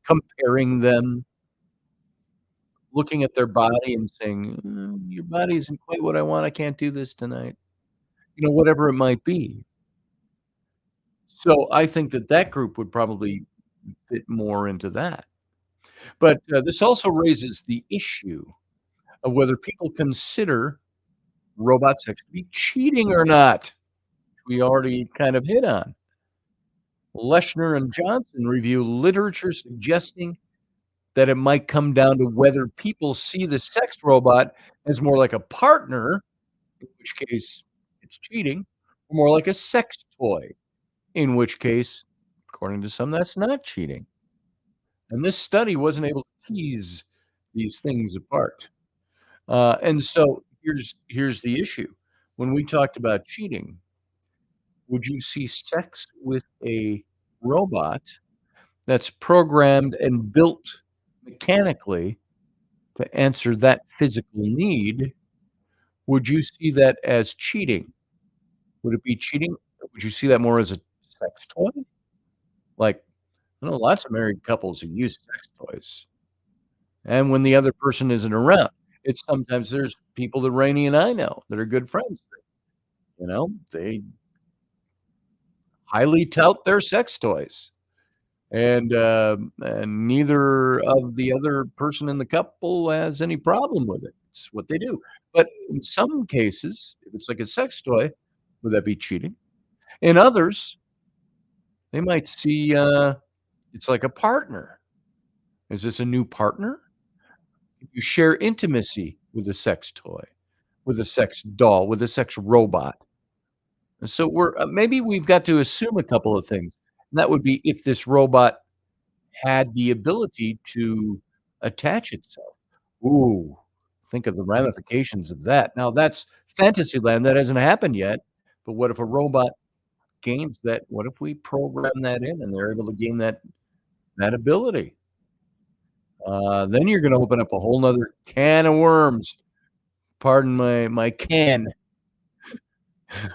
comparing them, looking at their body and saying, "Your body isn't quite what I want. I can't do this tonight." Whatever it might be. So I think that that group would probably fit more into that. But this also raises the issue of whether people consider robot sex to be cheating or not. We already kind of hit on. Leshner and Johnson review literature suggesting that it might come down to whether people see the sex robot as more like a partner, in which case it's cheating, or more like a sex toy, in which case, according to some, that's not cheating. And this study wasn't able to tease these things apart. And so here's the issue. When we talked about cheating, would you see sex with a robot that's programmed and built mechanically to answer that physical need? Would you see that as cheating? Would it be cheating? Or would you see that more as a sex toy? Like, I know lots of married couples who use sex toys, and when the other person isn't around, it's sometimes there's people that Rainey and I know that are good friends that, they highly tout their sex toys, and neither of the other person in the couple has any problem with it. It's what they do. But in some cases, if it's like a sex toy, would that be cheating? In others, they might see, it's like a partner. Is this a new partner? You share intimacy with a sex toy, with a sex doll, with a sex robot. So we're maybe we've got to assume a couple of things. And that would be if this robot had the ability to attach itself. Ooh, think of the ramifications of that. Now that's fantasy land, that hasn't happened yet, but what if a robot gains that? What if we program that in and they're able to gain that ability? Then you're gonna open up a whole 'nother can of worms. Pardon my can.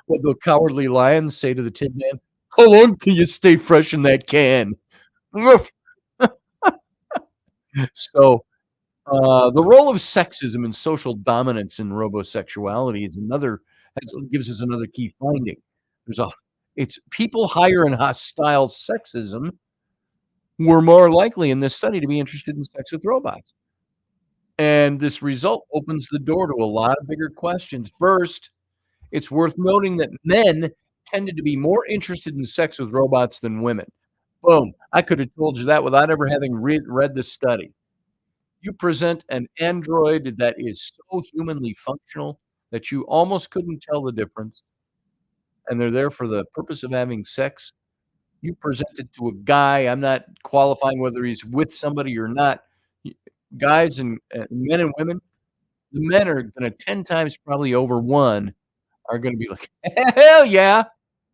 What the Cowardly Lions say to the Tin Man? "How long can you stay fresh in that can?" Woof. So, the role of sexism and social dominance in robosexuality is another gives us another key finding. There's a it's people higher in hostile sexism were more likely in this study to be interested in sex with robots. And this result opens the door to a lot of bigger questions. First, it's worth noting that men tended to be more interested in sex with robots than women. Boom. I could have told you that without ever having read the study. You present an android that is so humanly functional that you almost couldn't tell the difference, and they're there for the purpose of having sex. You present it to a guy, I'm not qualifying whether he's with somebody or not. Y Guys and men and women, the men are gonna 10 times probably over 1 are gonna be like, "Hell yeah,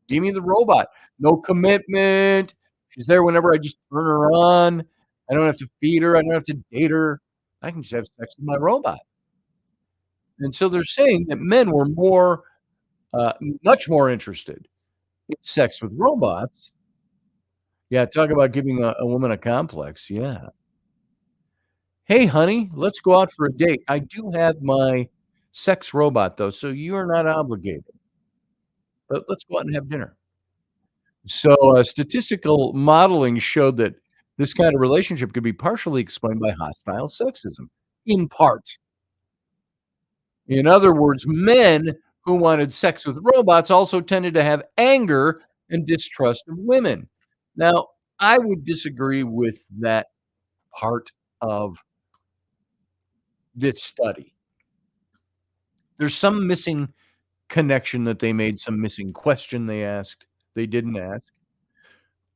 give me the robot. No commitment. She's there whenever I just turn her on. I don't have to feed her. I don't have to date her. I can just have sex with my robot." And so they're saying that men were more, much more interested in sex with robots. Yeah, talk about giving a woman a complex, yeah. "Hey, honey, let's go out for a date. I do have my sex robot, though, so you are not obligated, but let's go out and have dinner." So, statistical modeling showed that this kind of relationship could be partially explained by hostile sexism, in part. In other words, men who wanted sex with robots also tended to have anger and distrust of women. Now, I would disagree with that part of this study. There's some missing connection that they made, some missing question they didn't ask.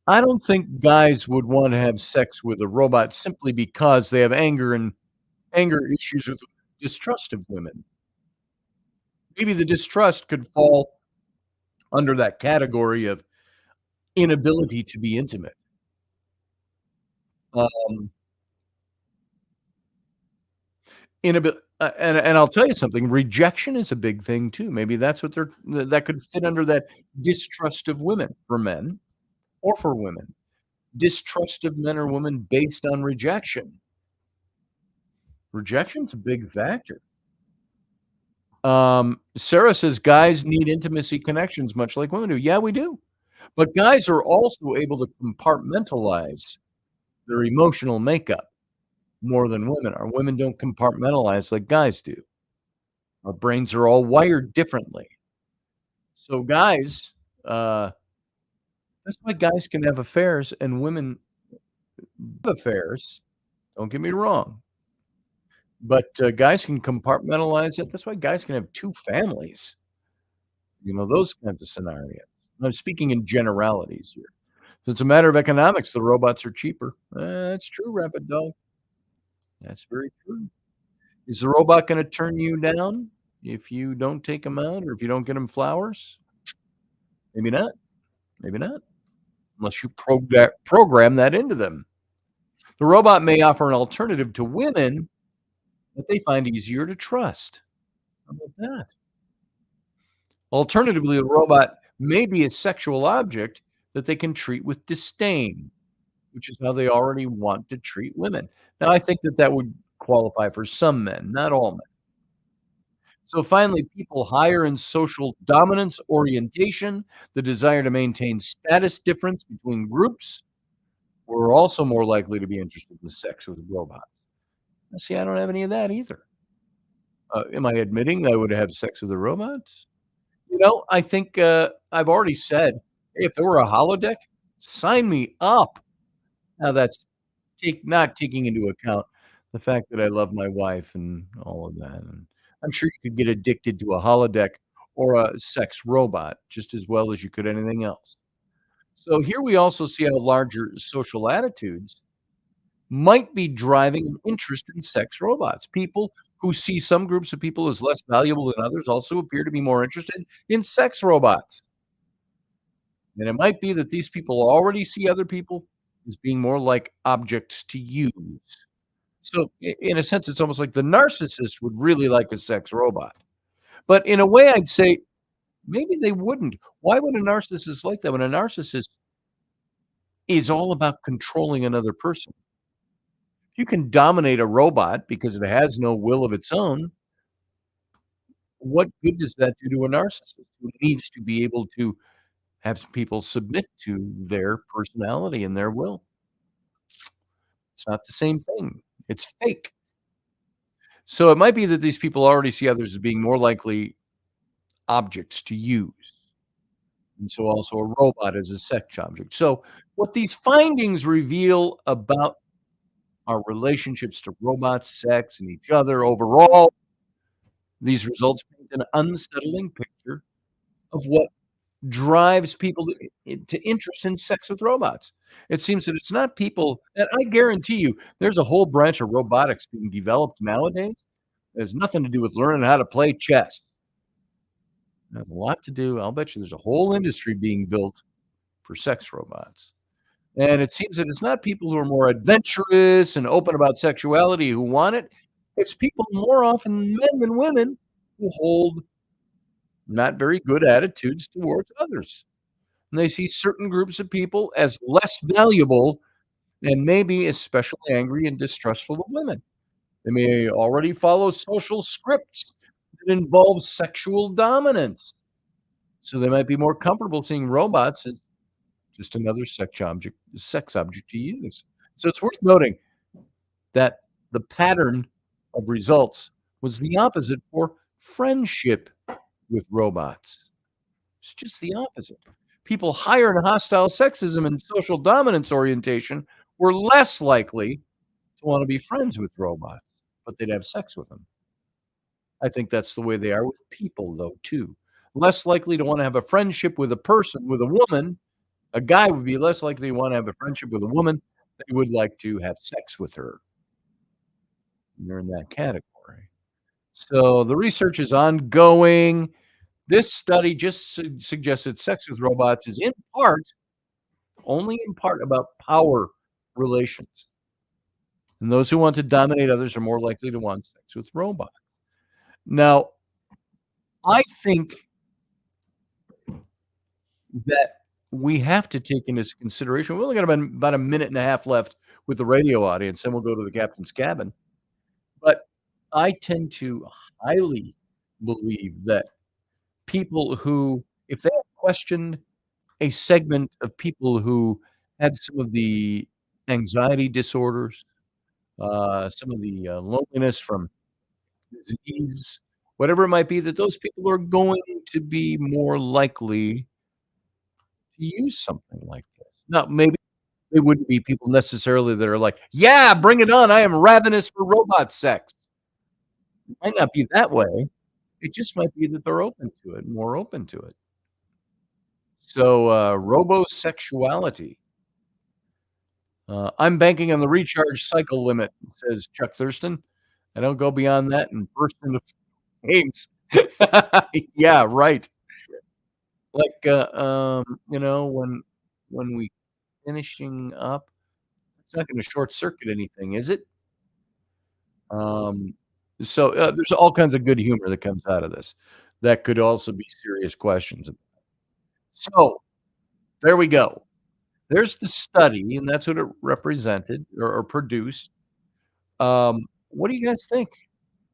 I don't think guys would wanna have sex with a robot simply because they have anger issues with distrust of women. Maybe the distrust could fall under that category of inability to be intimate. Um, and I'll tell you something, rejection is a big thing too. Maybe that's what that could fit under that distrust of women for men or for women. Distrust of men or women based on rejection. Rejection's a big factor. Sarah says guys need intimacy connections much like women do. Yeah, we do. But guys are also able to compartmentalize their emotional makeup more than women are. Women don't compartmentalize like guys do. Our brains are all wired differently. So guys, uh, that's why guys can have affairs and women have affairs. Don't get me wrong. But guys can compartmentalize it. That's why guys can have 2 families. Those kinds of scenarios. I'm speaking in generalities here. So it's a matter of economics. The robots are cheaper. That's true, Rapid Dog. That's very true. Is the robot gonna turn you down if you don't take him out or if you don't get him flowers? Maybe not. Maybe not, unless you program that into them. The robot may offer an alternative to women that they find easier to trust. How about that? Alternatively, the robot may be a sexual object that they can treat with disdain, which is how they already want to treat women. Now, I think that would qualify for some men, not all men. So finally, people higher in social dominance orientation, the desire to maintain status difference between groups, were also more likely to be interested in sex with robots. Now, see, I don't have any of that either. Am I admitting I would have sex with a robot? I think, I've already said, "Hey, if there were a holodeck, sign me up." Now that's not taking into account the fact that I love my wife and all of that, and I'm sure you could get addicted to a holodeck or a sex robot just as well as you could anything else. So here we also see how larger social attitudes might be driving an interest in sex robots. People who see some groups of people as less valuable than others also appear to be more interested in sex robots. And it might be that these people already see other people as being more like objects to use. So, in a sense, it's almost like the narcissist would really like a sex robot. But in a way, I'd say maybe they wouldn't. Why would a narcissist like that when a narcissist is all about controlling another person? You can dominate a robot because it has no will of its own. What good does that do to a narcissist who needs to be able to have people submit to their personality and their will? It's not the same thing. It's fake. So it might be that these people already see others as being more likely objects to use. And so also a robot is a sex object. So what these findings reveal about our relationships to robots, sex, and each other overall, these results paint an unsettling picture of what drives people to interest in sex with robots. It seems that it's not people, and I guarantee you, there's a whole branch of robotics being developed nowadays. It has nothing to do with learning how to play chess. It has a lot to do. I'll bet you there's a whole industry being built for sex robots. And it seems that it's not people who are more adventurous and open about sexuality who want it. It's people more often men than women who hold not very good attitudes towards others. And they see certain groups of people as less valuable and maybe especially angry and distrustful of women. They may already follow social scripts that involve sexual dominance. So they might be more comfortable seeing robots as just another sex object to use. So it's worth noting that the pattern of results was the opposite for friendship with robots. It's just the opposite. People higher in hostile sexism and social dominance orientation were less likely to want to be friends with robots, but they'd have sex with them. I think that's the way they are with people, though, too. Less likely to want to have a friendship with a person, with a woman. A guy would be less likely to want to have a friendship with a woman than he would like to have sex with her. You're in that category. So the research is ongoing. This study just suggests that sex with robots is only in part about power relations. And those who want to dominate others are more likely to want sex with robots. Now, I think that we have to take into consideration, we only got about a minute and a half left with the radio audience, then we'll go to the captain's cabin. But I tend to highly believe that people who, if they have questioned a segment of people who had some of the anxiety disorders, some of the loneliness from disease, whatever it might be, that those people are going to be more likely to use something like this. Now, maybe they wouldn't be people necessarily that are like, yeah, bring it on. I am ravenous for robot sex. It might not be that way. It just might be that they're open to it, more open to it. So, ROBOSEXUALITY. I'm banking on the recharge cycle limit, says Chuck Thurston. I don't go beyond that and burst into flames. Yeah, right. Like, when we finishing up, it's not going to short circuit anything, is it? So there's all kinds of good humor that comes out of this. That could also be serious questions. So there we go. There's the study, and that's what it represented or produced. What do you guys think?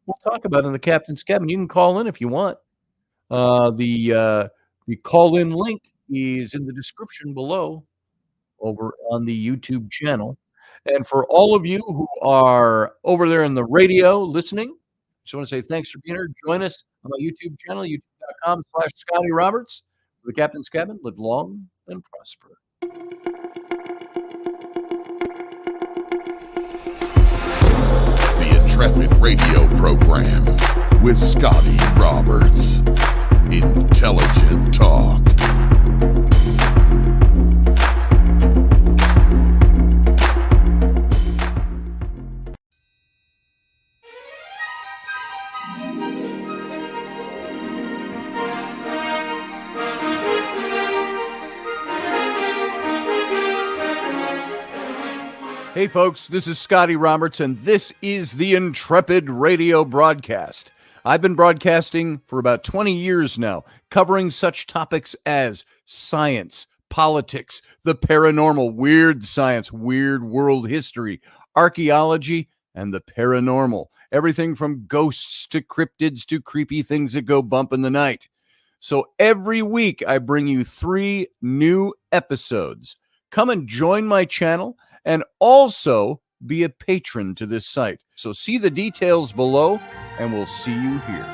We'll talk about it in the captain's cabin. You can call in if you want. The call-in link is in the description below over on the YouTube channel. And for all of you who are over there in the radio listening, I just want to say thanks for being here. Join us on my YouTube channel, youtube.com/Scotty Roberts. The Captain's Cabin. Live long and prosper. The Intrepid radio program with Scotty Roberts. Intelligent Talk. Hey folks, this is Scotty Roberts, and this is the Intrepid radio broadcast. I've been broadcasting for about 20 years now, covering such topics as science, politics, the paranormal, weird science, weird world history, archaeology, and the paranormal. Everything from ghosts to cryptids to creepy things that go bump in the night. So every week I bring you 3 new episodes. Come and join my channel and also be a patron to this site. So see the details below, and we'll see you here.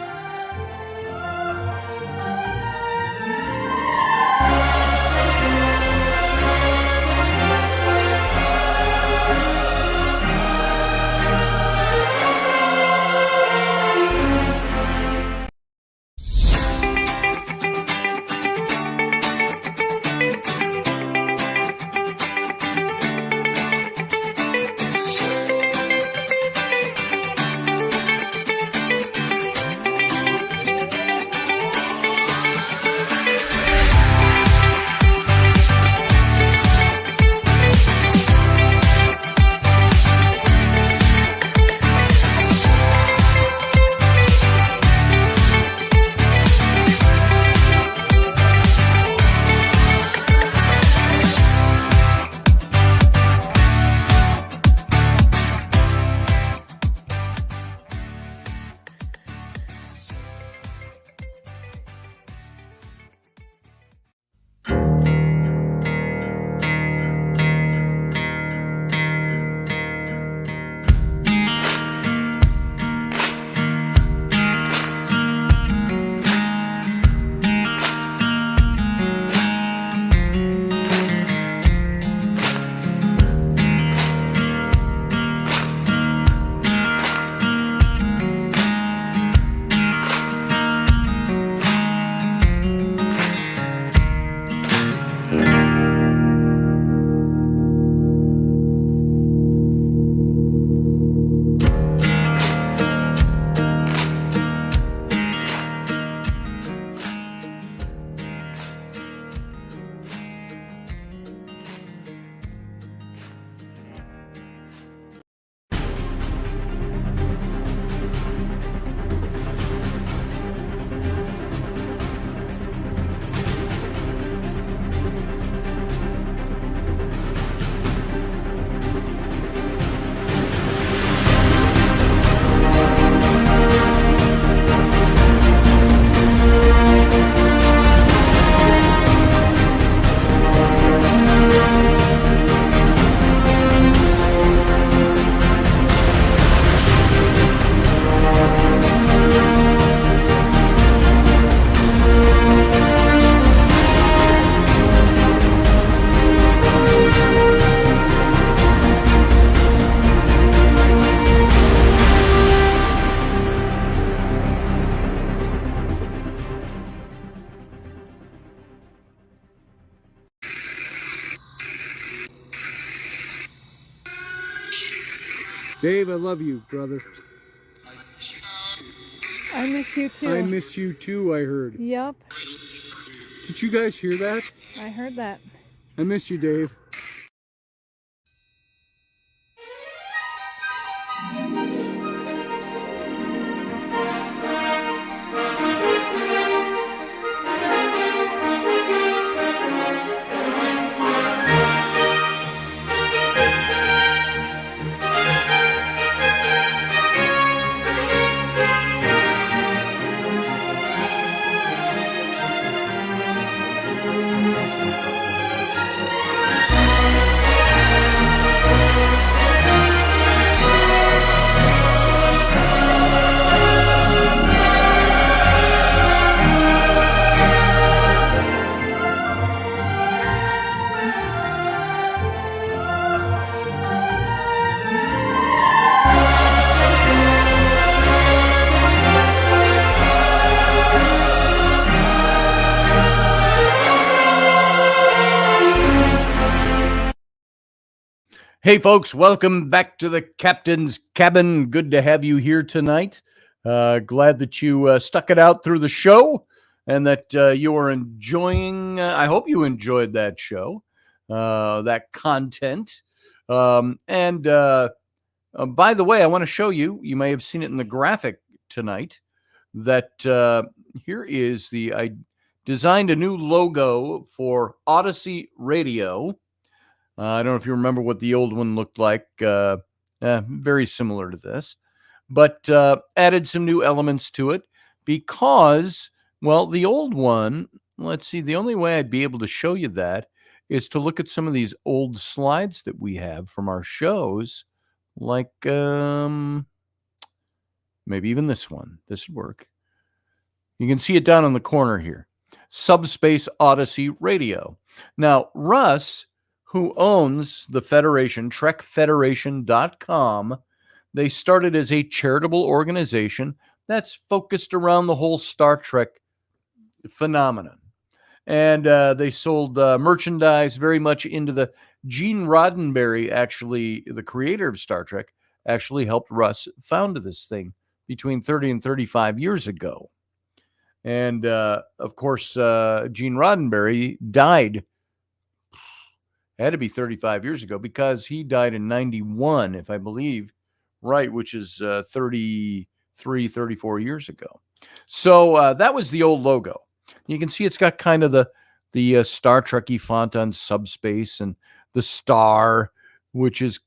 Dave, I love you, brother. I miss you too. I miss you too, I heard. Yep, Did you guys hear that? I heard that. I miss you, Dave. Hey, folks, welcome back to the Captain's Cabin. Good to have you here tonight. Glad that you stuck it out through the show and that you are enjoying. I hope you enjoyed that show, that content. By the way, I want to show you, you may have seen it in the graphic tonight, that here is I designed a new logo for Odyssey Radio. I don't know if you remember what the old one looked like. Very similar to this, but added some new elements to it because, well, the old one, let's see, the only way I'd be able to show you that is to look at some of these old slides that we have from our shows, like maybe even this one. This would work. You can see it down in the corner here. Subspace Odyssey Radio. Now, Russ, who owns the Federation, TrekFederation.com, they started as a charitable organization that's focused around the whole Star Trek phenomenon. And they sold merchandise very much into the Gene Roddenberry, actually, the creator of Star Trek, actually helped Russ found this thing between 30 and 35 years ago. And, of course, Gene Roddenberry died. Had to be 35 years ago because he died in 91, if I believe, right, which is 33, 34 years ago. So that was the old logo. You can see it's got kind of the Star Trek-y font on Subspace and the star, which is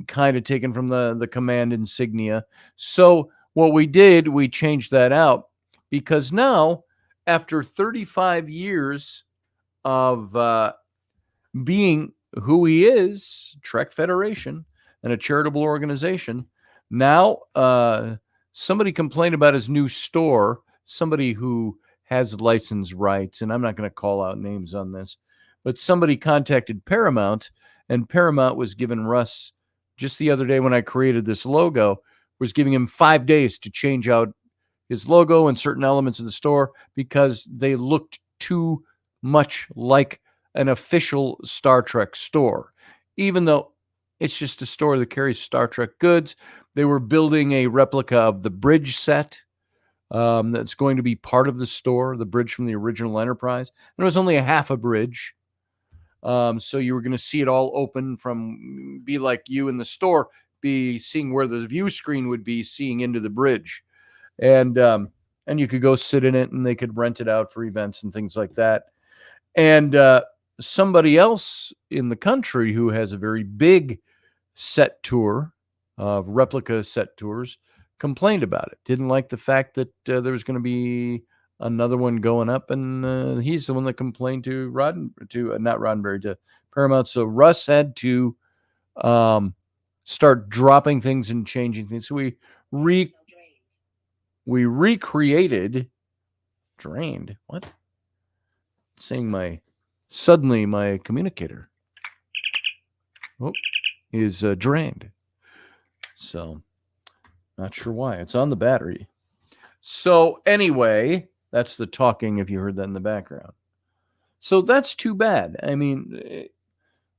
kind of taken from the command insignia. So what we did, we changed that out because now, after 35 years of being who he is, Trek Federation, and a charitable organization, now somebody complained about his new store, somebody who has license rights, and I'm not going to call out names on this, but somebody contacted Paramount, and Paramount was giving Russ, just the other day when I created this logo, was giving him 5 days to change out his logo and certain elements of the store because they looked too much like an official Star Trek store, even though it's just a store that carries Star Trek goods. They were building a replica of the bridge set that's going to be part of the store, the bridge from the original Enterprise. And it was only a half a bridge. So you were going to see it all open from, be like you in the store, be seeing where the view screen would be, seeing into the bridge. And you could go sit in it and they could rent it out for events and things like that. And somebody else in the country who has a very big set tour, replica set tours, complained about it. Didn't like the fact that there was going to be another one going up, and he's the one that complained to Paramount. So Russ had to start dropping things and changing things. So we recreated. Drained. What? Saying suddenly my communicator is drained. So not sure why. It's on the battery. So anyway, that's the talking if you heard that in the background. So that's too bad. I mean,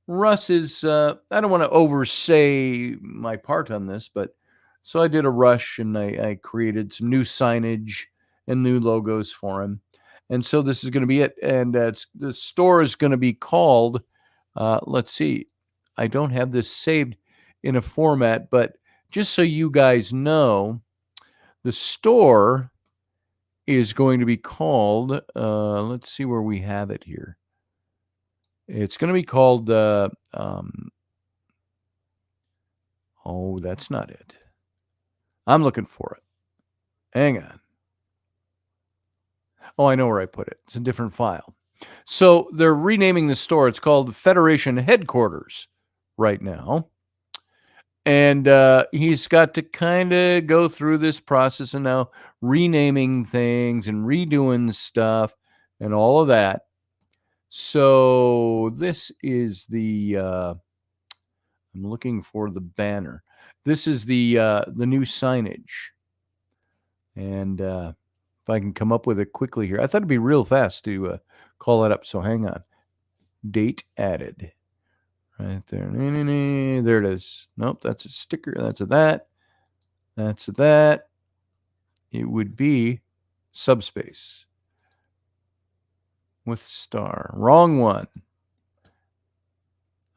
Russ is, I don't want to oversay my part on this, but so I did a rush and I created some new signage and new logos for him. And so this is going to be it. And the store is going to be called, let's see, I don't have this saved in a format, but just so you guys know, the store is going to be called, let's see where we have it here. It's going to be called, oh, that's not it. I'm looking for it. Hang on. Oh, I know where I put it. It's a different file. So they're renaming the store. It's called Federation Headquarters right now. And he's got to kind of go through this process and now renaming things and redoing stuff and all of that. So this is I'm looking for the banner. This is the new signage. And if I can come up with it quickly here. I thought it'd be real fast to call it up. So hang on. Date added. Right there. There it is. Nope, that's a sticker. That's a that. That's a that. It would be subspace with star. Wrong one.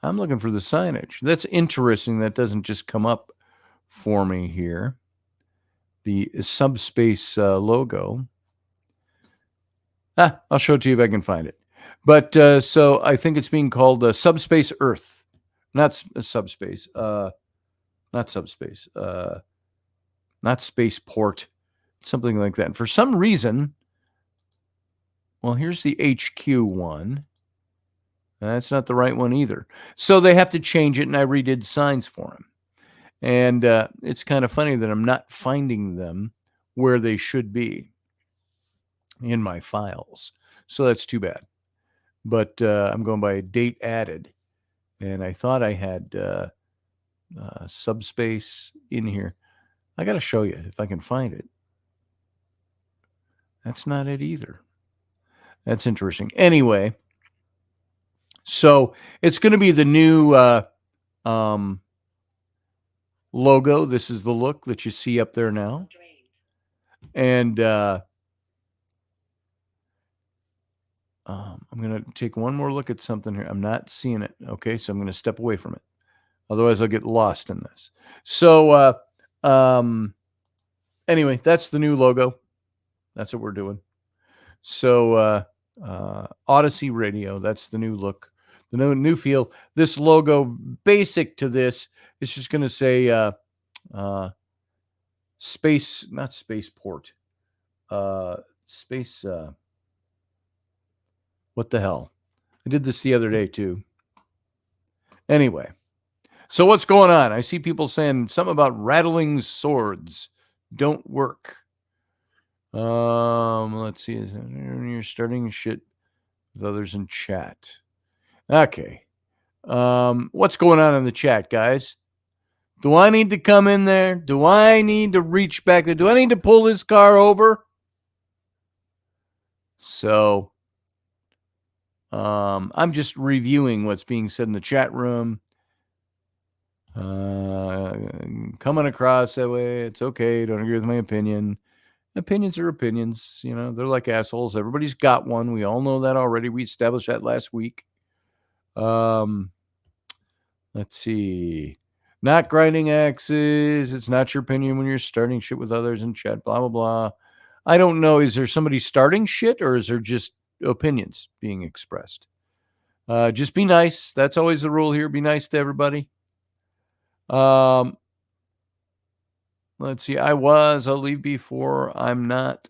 I'm looking for the signage. That's interesting. That doesn't just come up for me here. The subspace logo. I'll show it to you if I can find it. But so I think it's being called Subspace Earth. Not subspace. Not subspace. Not spaceport. Something like that. And for some reason, well, here's the HQ one. That's not the right one either. So they have to change it, and I redid signs for them. And it's kind of funny that I'm not finding them where they should be in my files. So that's too bad. But I'm going by a date added. And I thought I had subspace in here. I got to show you if I can find it. That's not it either. That's interesting. Anyway, so it's going to be the new logo. This is the look that you see up there now. And I'm going to take one more look at something here. I'm not seeing it. Okay, so I'm going to step away from it. Otherwise, I'll get lost in this. So anyway, that's the new logo. That's what we're doing. So Odyssey Radio, that's the new look, the new feel. This logo, basic to this, is just going to say space, not spaceport, space. What the hell? I did this the other day too. Anyway, so what's going on? I see people saying something about rattling swords don't work. Let's see. You're starting shit with others in chat. Okay. What's going on in the chat, guys? Do I need to come in there? Do I need to reach back there? Do I need to pull this car over? So, I'm just reviewing what's being said in the chat room. Coming across that way, it's okay. Don't agree with my opinion. Opinions are opinions. You know, they're like assholes. Everybody's got one. We all know that already. We established that last week. Let's see. Not grinding axes. It's not your opinion when you're starting shit with others in chat. Blah, blah, blah. I don't know. Is there somebody starting shit, or is there just opinions being expressed? Just be nice. That's always the rule here. Be nice to everybody. Let's see. I'll leave before. I'm not.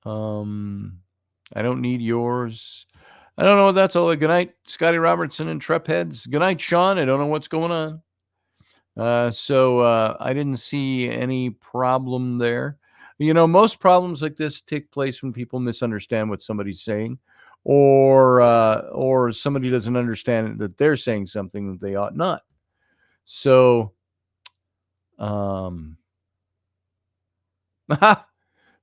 I don't need yours. I don't know. That's all. Good night, Scotty Robertson and Intrepid. Good night, Sean. I don't know what's going on. So I didn't see any problem there. You know, most problems like this take place when people misunderstand what somebody's saying, or somebody doesn't understand that they're saying something that they ought not. So,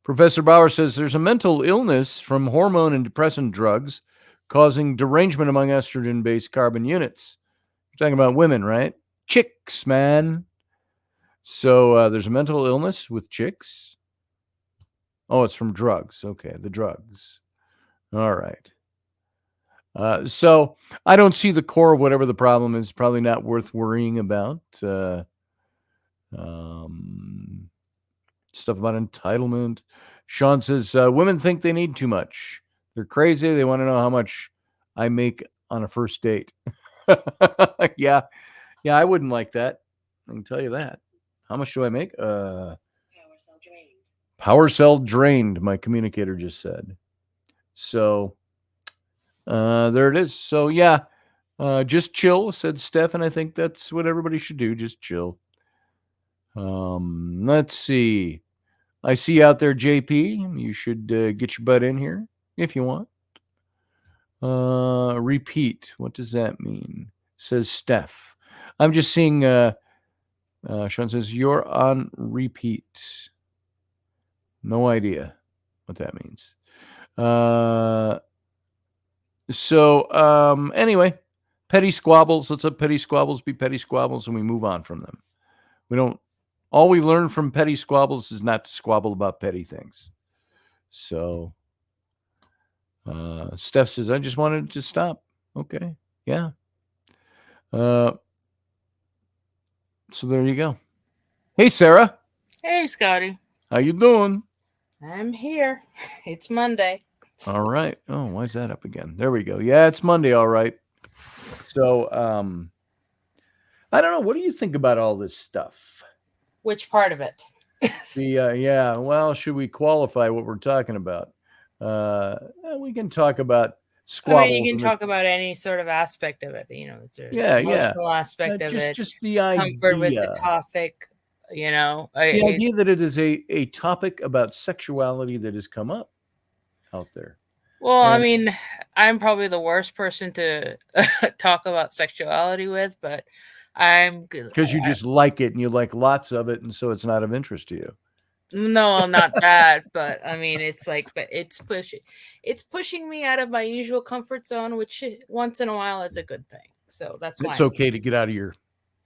Professor Bauer says there's a mental illness from hormone and depressant drugs causing derangement among estrogen-based carbon units. You're talking about women, right? Chicks, man. So there's a mental illness with chicks. Oh, it's from drugs. Okay, the drugs. All right. So I don't see the core of whatever the problem is. Probably not worth worrying about. Stuff about entitlement. Sean says, women think they need too much. They're crazy. They want to know how much I make on a first date. Yeah, I wouldn't like that. I can tell you that. How much do I make? Power cell drained, my communicator just said. So there it is. So yeah, just chill, said Steph, and I think that's what everybody should do. Just chill. Let's see. I see you out there, JP. You should get your butt in here if you want. Repeat. What does that mean? Says Steph. I'm just seeing. Sean says you're on repeat. No idea what that means. So anyway, petty squabbles. Let's let petty squabbles be petty squabbles, and we move on from them. We don't. All we learn from petty squabbles is not to squabble about petty things. So, Steph says, "I just wanted to stop." Okay, yeah. So there you go. Hey, Sarah. Hey, Scotty. How you doing? I'm here. It's Monday. All right. Oh, why is that up again? There we go. Yeah, it's Monday. All right. So, I don't know. What do you think about all this stuff? Which part of it? Yeah. Well, should we qualify what we're talking about? We can talk about squabbles. I mean, you can talk about any sort of aspect of it. It's an Yeah. emotional aspect of it. Just the idea. Comfort with the topic. The idea that it is a topic about sexuality that has come up out there. Well, I mean, I'm probably the worst person to talk about sexuality with, but I'm good. Because you just like it and you like lots of it, and so it's not of interest to you. No, not that, but I mean, but it's pushing me out of my usual comfort zone, which once in a while is a good thing. So that's why it's okay to get out of your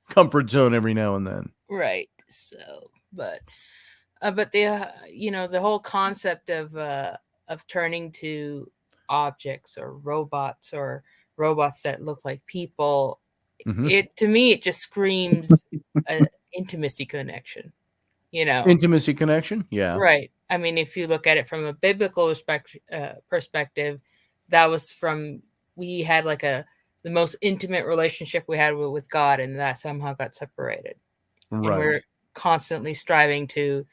comfort zone every now and then. Right. So, but the whole concept of turning to objects or robots that look like people, to me, it just screams an intimacy connection. Intimacy connection. Yeah. Right. I mean, if you look at it from a biblical perspective, that was we had the most intimate relationship we had with God, and that somehow got separated. Right. And we're constantly striving to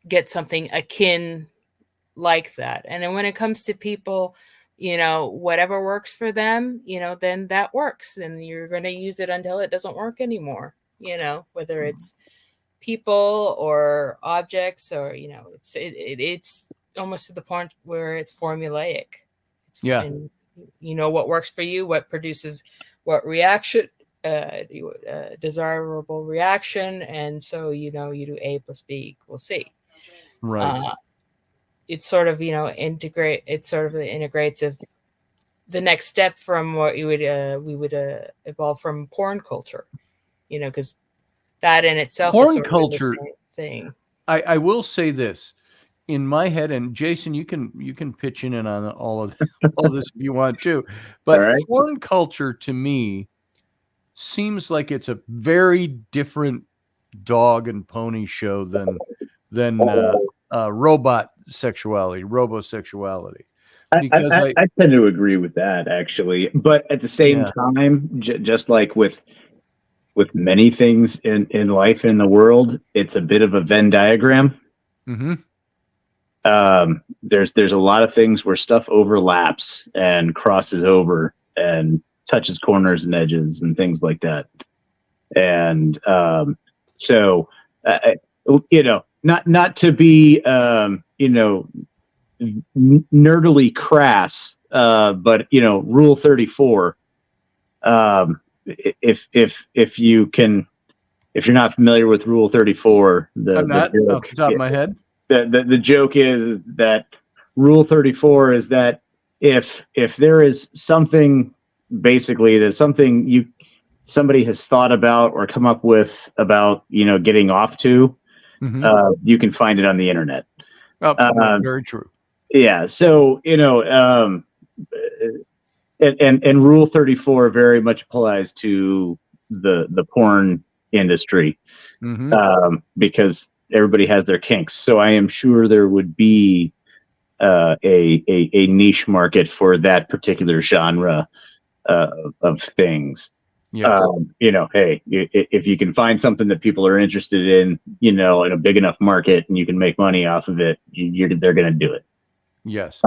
get something akin like that. And then when it comes to people, whatever works for them, then that works. And you're going to use it until it doesn't work anymore, whether it's people or objects or, it's almost to the point where it's formulaic. And what works for you, what produces what reaction, desirable reaction, and so you do A plus B equals C. Right. It's sort of integrate. It sort of integrates the next step from what we would evolve from porn culture, because that in itself porn is sort culture of the same thing. I will say this in my head, and Jason, you can pitch in on all of this if you want to, but right. Porn culture to me seems like it's a very different dog and pony show than robot sexuality, robosexuality. Because I tend to agree with that, actually. But at the same time, just like with many things in life in the world, it's a bit of a Venn diagram. Mm-hmm. There's a lot of things where stuff overlaps and crosses over and touches corners and edges and things like that. And so, not to be, nerdily crass, but, Rule 34, if you're not familiar with Rule 34, I'm not off the top of my head. The joke is that Rule 34 is that if there is something, basically that somebody has thought about or come up with about getting off to, you can find it on the internet. Very true. Yeah. So and Rule 34 very much applies to the porn industry, because everybody has their kinks. So I am sure there would be a niche market for that particular genre of things. Yes. Hey, if you can find something that people are interested in, in a big enough market, and you can make money off of it, they're going to do it. Yes.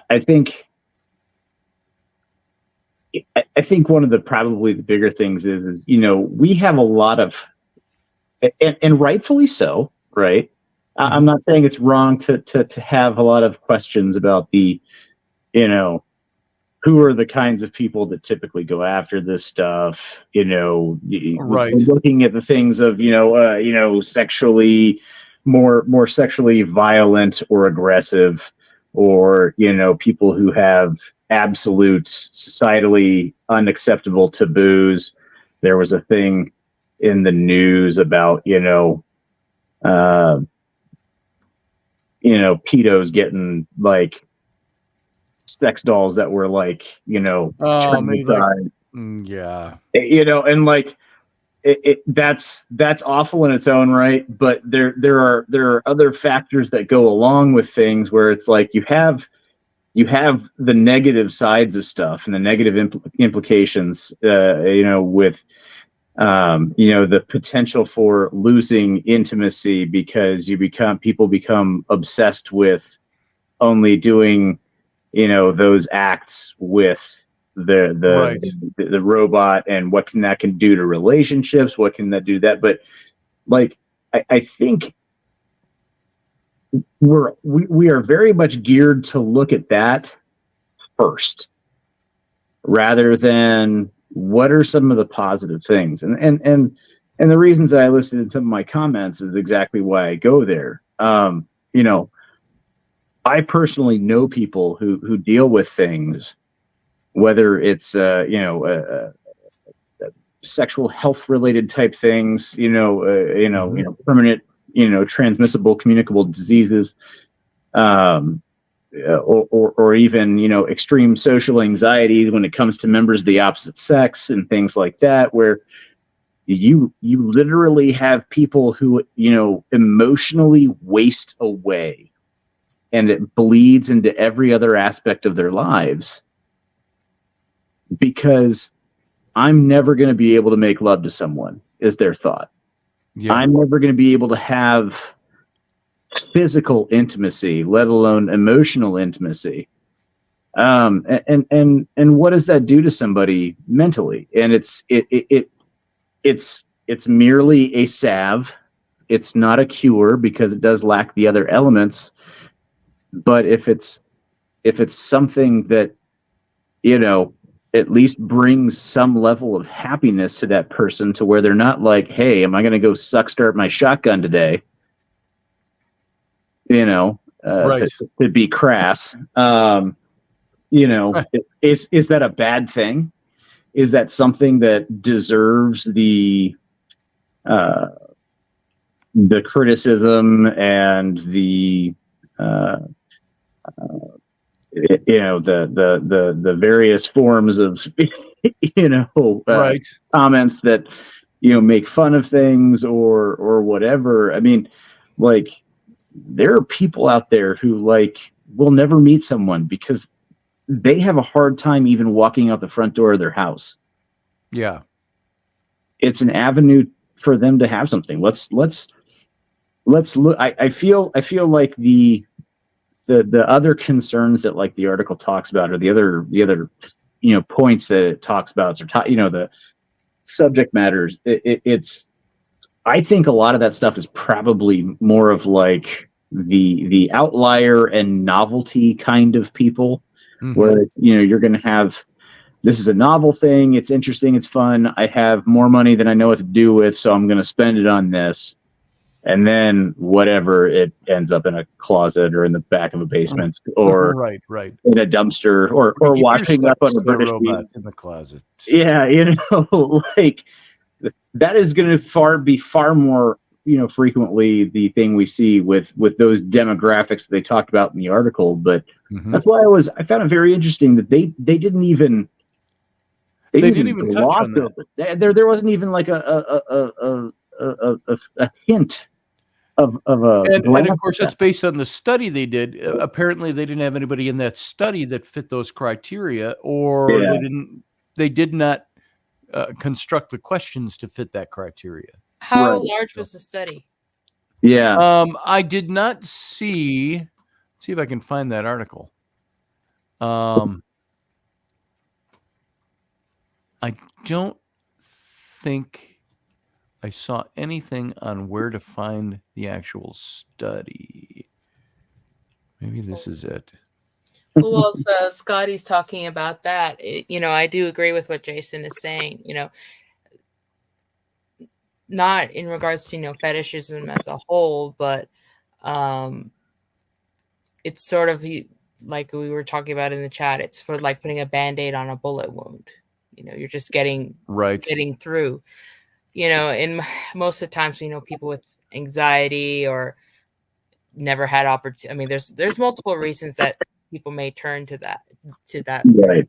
I think one of probably the bigger things is we have a lot of, and rightfully so, right? I'm not saying it's wrong to have a lot of questions about the, who are the kinds of people that typically go after this stuff, right. Looking at the things of, sexually, more sexually violent or aggressive, or, people who have absolute societally unacceptable taboos. There was a thing in the news about, pedos getting like sex dolls that were like, maybe like, traumatized. yeah, And like that's awful in its own right, but there are other factors that go along with things where it's like you have the negative sides of stuff and the negative implications, with the potential for losing intimacy because people become obsessed with only doing, those acts with the robot, and what that can do to relationships, what can that do to that. But like, I think we are very much geared to look at that first, rather than what are some of the positive things. And the reasons that I listed in some of my comments is exactly why I go there. I personally know people who deal with things, whether it's sexual health related type things, permanent, transmissible communicable diseases, or even, extreme social anxiety when it comes to members of the opposite sex and things like that, where you literally have people who, emotionally waste away, and it bleeds into every other aspect of their lives, because I'm never going to be able to make love to someone, is their thought. Yeah. I'm never going to be able to have physical intimacy, let alone emotional intimacy. And what does that do to somebody mentally? And it's merely a salve. It's not a cure, because it does lack the other elements. But if it's something that, at least brings some level of happiness to that person, to where they're not like, hey, am I going to go start my shotgun today? Right. To be crass. Right. Is that a bad thing? Is that something that deserves the criticism and the the various forms of right. comments that make fun of things or whatever? I mean, like, there are people out there who will never meet someone because they have a hard time even walking out the front door of their house. Yeah, it's an avenue for them to have something. Let's look. I feel like the other concerns that the article talks about, or the other points that it talks about, or the subject matters. It's I think a lot of that stuff is probably more of the outlier and novelty kind of people, where it's you're going to have, this is a novel thing, it's interesting, it's fun, I have more money than I know what to do with, so I'm going to spend it on this. And then whatever, it ends up in a closet or in the back of a basement, or right in a dumpster, or washing up on a British robot in the closet. Yeah, that is going to be far more, frequently the thing we see with those demographics that they talked about in the article. But that's why I found it very interesting that they didn't even touch on that. There wasn't even a hint of a and of course that's based on the study they did. Apparently they didn't have anybody in that study that fit those criteria, or they did not construct the questions to fit that criteria. How large was the study? Yeah. I did not see. Let's see if I can find that article. I don't think I saw anything on where to find the actual study. Maybe this is it. Well, if Scotty's talking about that, I do agree with what Jason is saying. Not in regards to fetishism as a whole, but it's sort of like we were talking about in the chat, it's for like putting a Band-Aid on a bullet wound. You're just getting through. And most of the times, people with anxiety or never had opportunity. I mean, there's multiple reasons that people may turn to that. Right.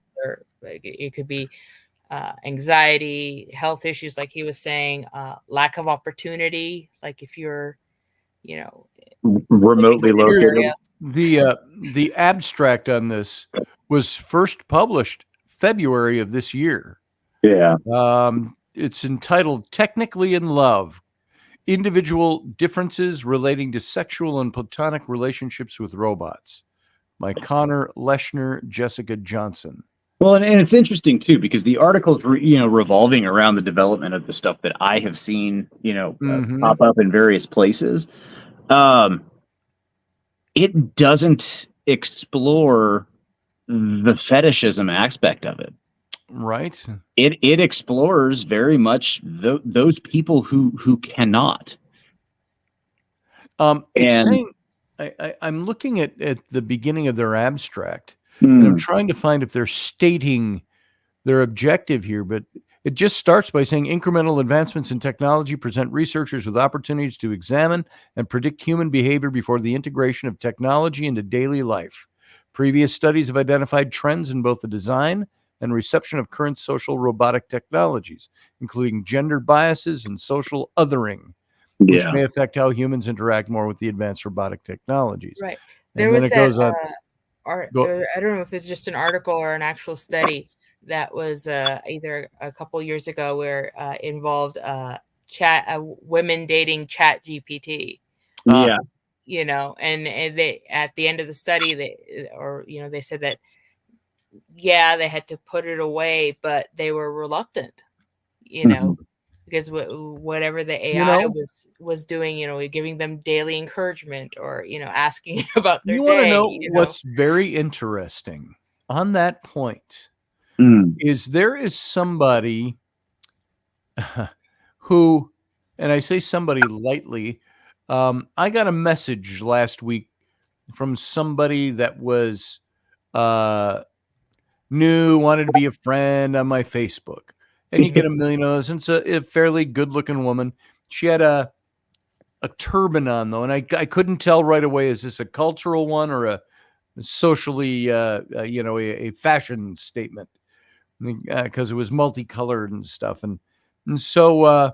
Like it could be anxiety, health issues, like he was saying, lack of opportunity. Like if you're, remotely located. The abstract on this was first published February of this year. Yeah. It's entitled "Technically in Love: Individual Differences Relating to Sexual and Platonic Relationships with Robots" by Connor Leshner, Jessica Johnson. Well, and it's interesting too, because the article's revolving around the development of the stuff that I have seen, pop up in various places. It doesn't explore the fetishism aspect of it. Right. It explores very much those people who cannot. It's saying, I'm looking at the beginning of their abstract, and I'm trying to find if they're stating their objective here, but it just starts by saying incremental advancements in technology present researchers with opportunities to examine and predict human behavior before the integration of technology into daily life. Previous studies have identified trends in both the design and reception of current social robotic technologies, including gender biases and social othering, which may affect how humans interact more with the advanced robotic technologies. Right. There was that, goes on. I don't know if it's just an article or an actual study that was either a couple years ago where involved women dating Chat GPT. Yeah. And they, at the end of the study, they said that, they had to put it away, but they were reluctant, because whatever the AI was doing, giving them daily encouragement or, asking about their day. You want to know what's very interesting on that point is there is somebody who, and I say somebody lightly, I got a message last week from somebody that was new, wanted to be a friend on my Facebook. And you get a million of those. And it's a fairly good-looking woman. She had a turban on, though, and I couldn't tell right away, is this a cultural one or a socially, a fashion statement? Because it was multicolored and stuff. And so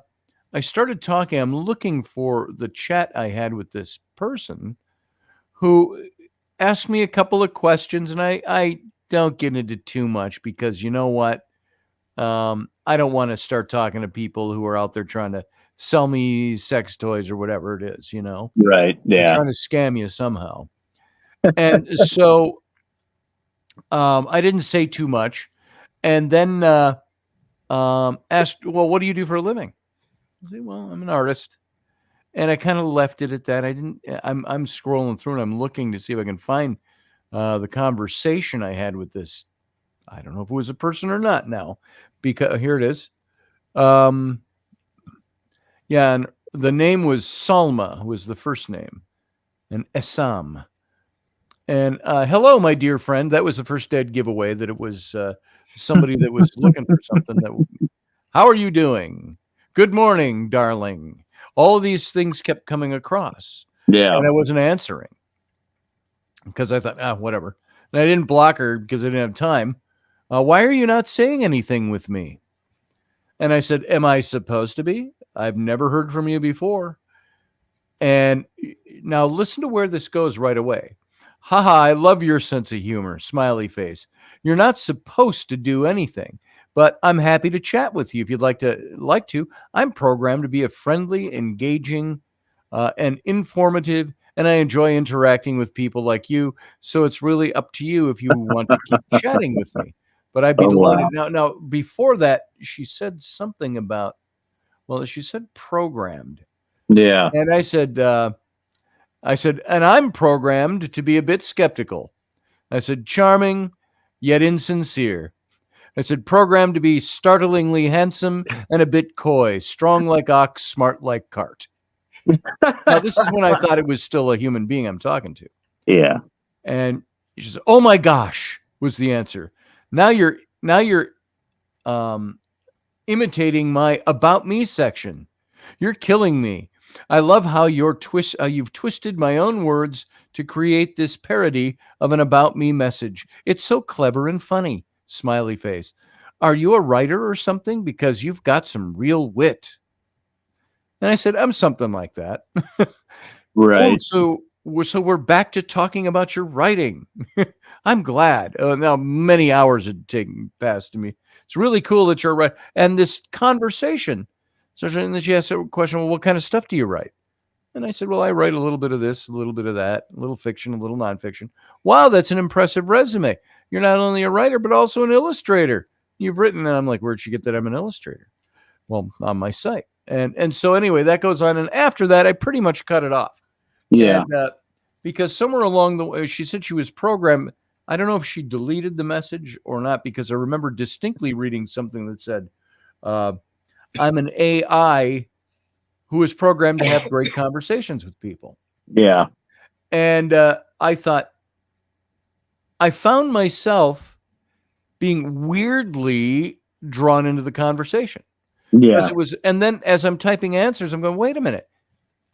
I started talking. I'm looking for the chat I had with this person who asked me a couple of questions, and I don't get into too much because you know what? I don't want to start talking to people who are out there trying to sell me sex toys or whatever it is, Right. Yeah. They're trying to scam you somehow. And so I didn't say too much. And then asked, well, what do you do for a living? I said, well, I'm an artist. And I kind of left it at that. I'm scrolling through and I'm looking to see if I can find the conversation I had with this. I don't know if it was a person or not now, because here it is. And the name was Salma, was the first name, and Essam. And hello, my dear friend. That was the first dead giveaway that it was somebody that was looking for something. How are you doing? Good morning, darling. All of these things kept coming across. Yeah. And I wasn't answering because I thought, whatever. And I didn't block her because I didn't have time. Why are you not saying anything with me? And I said, am I supposed to be? I've never heard from you before. And now listen to where this goes right away. Haha, I love your sense of humor. Smiley face. You're not supposed to do anything, but I'm happy to chat with you if you'd like to. I'm programmed to be a friendly, engaging, and informative, and I enjoy interacting with people like you. So it's really up to you if you want to keep chatting with me. But I'd be delighted. Wow. Now, before that, she said something about, she said programmed. Yeah. And I said, and I'm programmed to be a bit skeptical. I said, charming, yet insincere. I said, programmed to be startlingly handsome and a bit coy, strong like ox, smart like cart. Now, this is when I thought it was still a human being I'm talking to. Yeah. And She says, "Oh my gosh," was the answer. Now you're imitating my about me section. You're killing me. I love how you've twisted my own words to create this parody of an about me message. It's so clever and funny. Smiley face. Are you a writer or something? Because you've got some real wit. And I said, I'm something like that. Right. Oh, so we're back to talking about your writing. I'm glad. Now many hours had taken past to me. It's really cool that you're right. And this conversation. So then she asked a question, well, what kind of stuff do you write? And I said, well, I write a little bit of this, a little bit of that, a little fiction, a little nonfiction. Wow, that's an impressive resume. You're not only a writer, but also an illustrator. You've written, and I'm like, where'd she get that I'm an illustrator? Well, on my site. And so anyway, that goes on. And after that, I pretty much cut it off. Yeah. And, because somewhere along the way, she said she was programmed. I don't know if she deleted the message or not, because I remember distinctly reading something that said, I'm an AI who is programmed to have great conversations with people. Yeah. And I thought, I found myself being weirdly drawn into the conversation. Yeah. It was, and then as I'm typing answers, I'm going, wait a minute,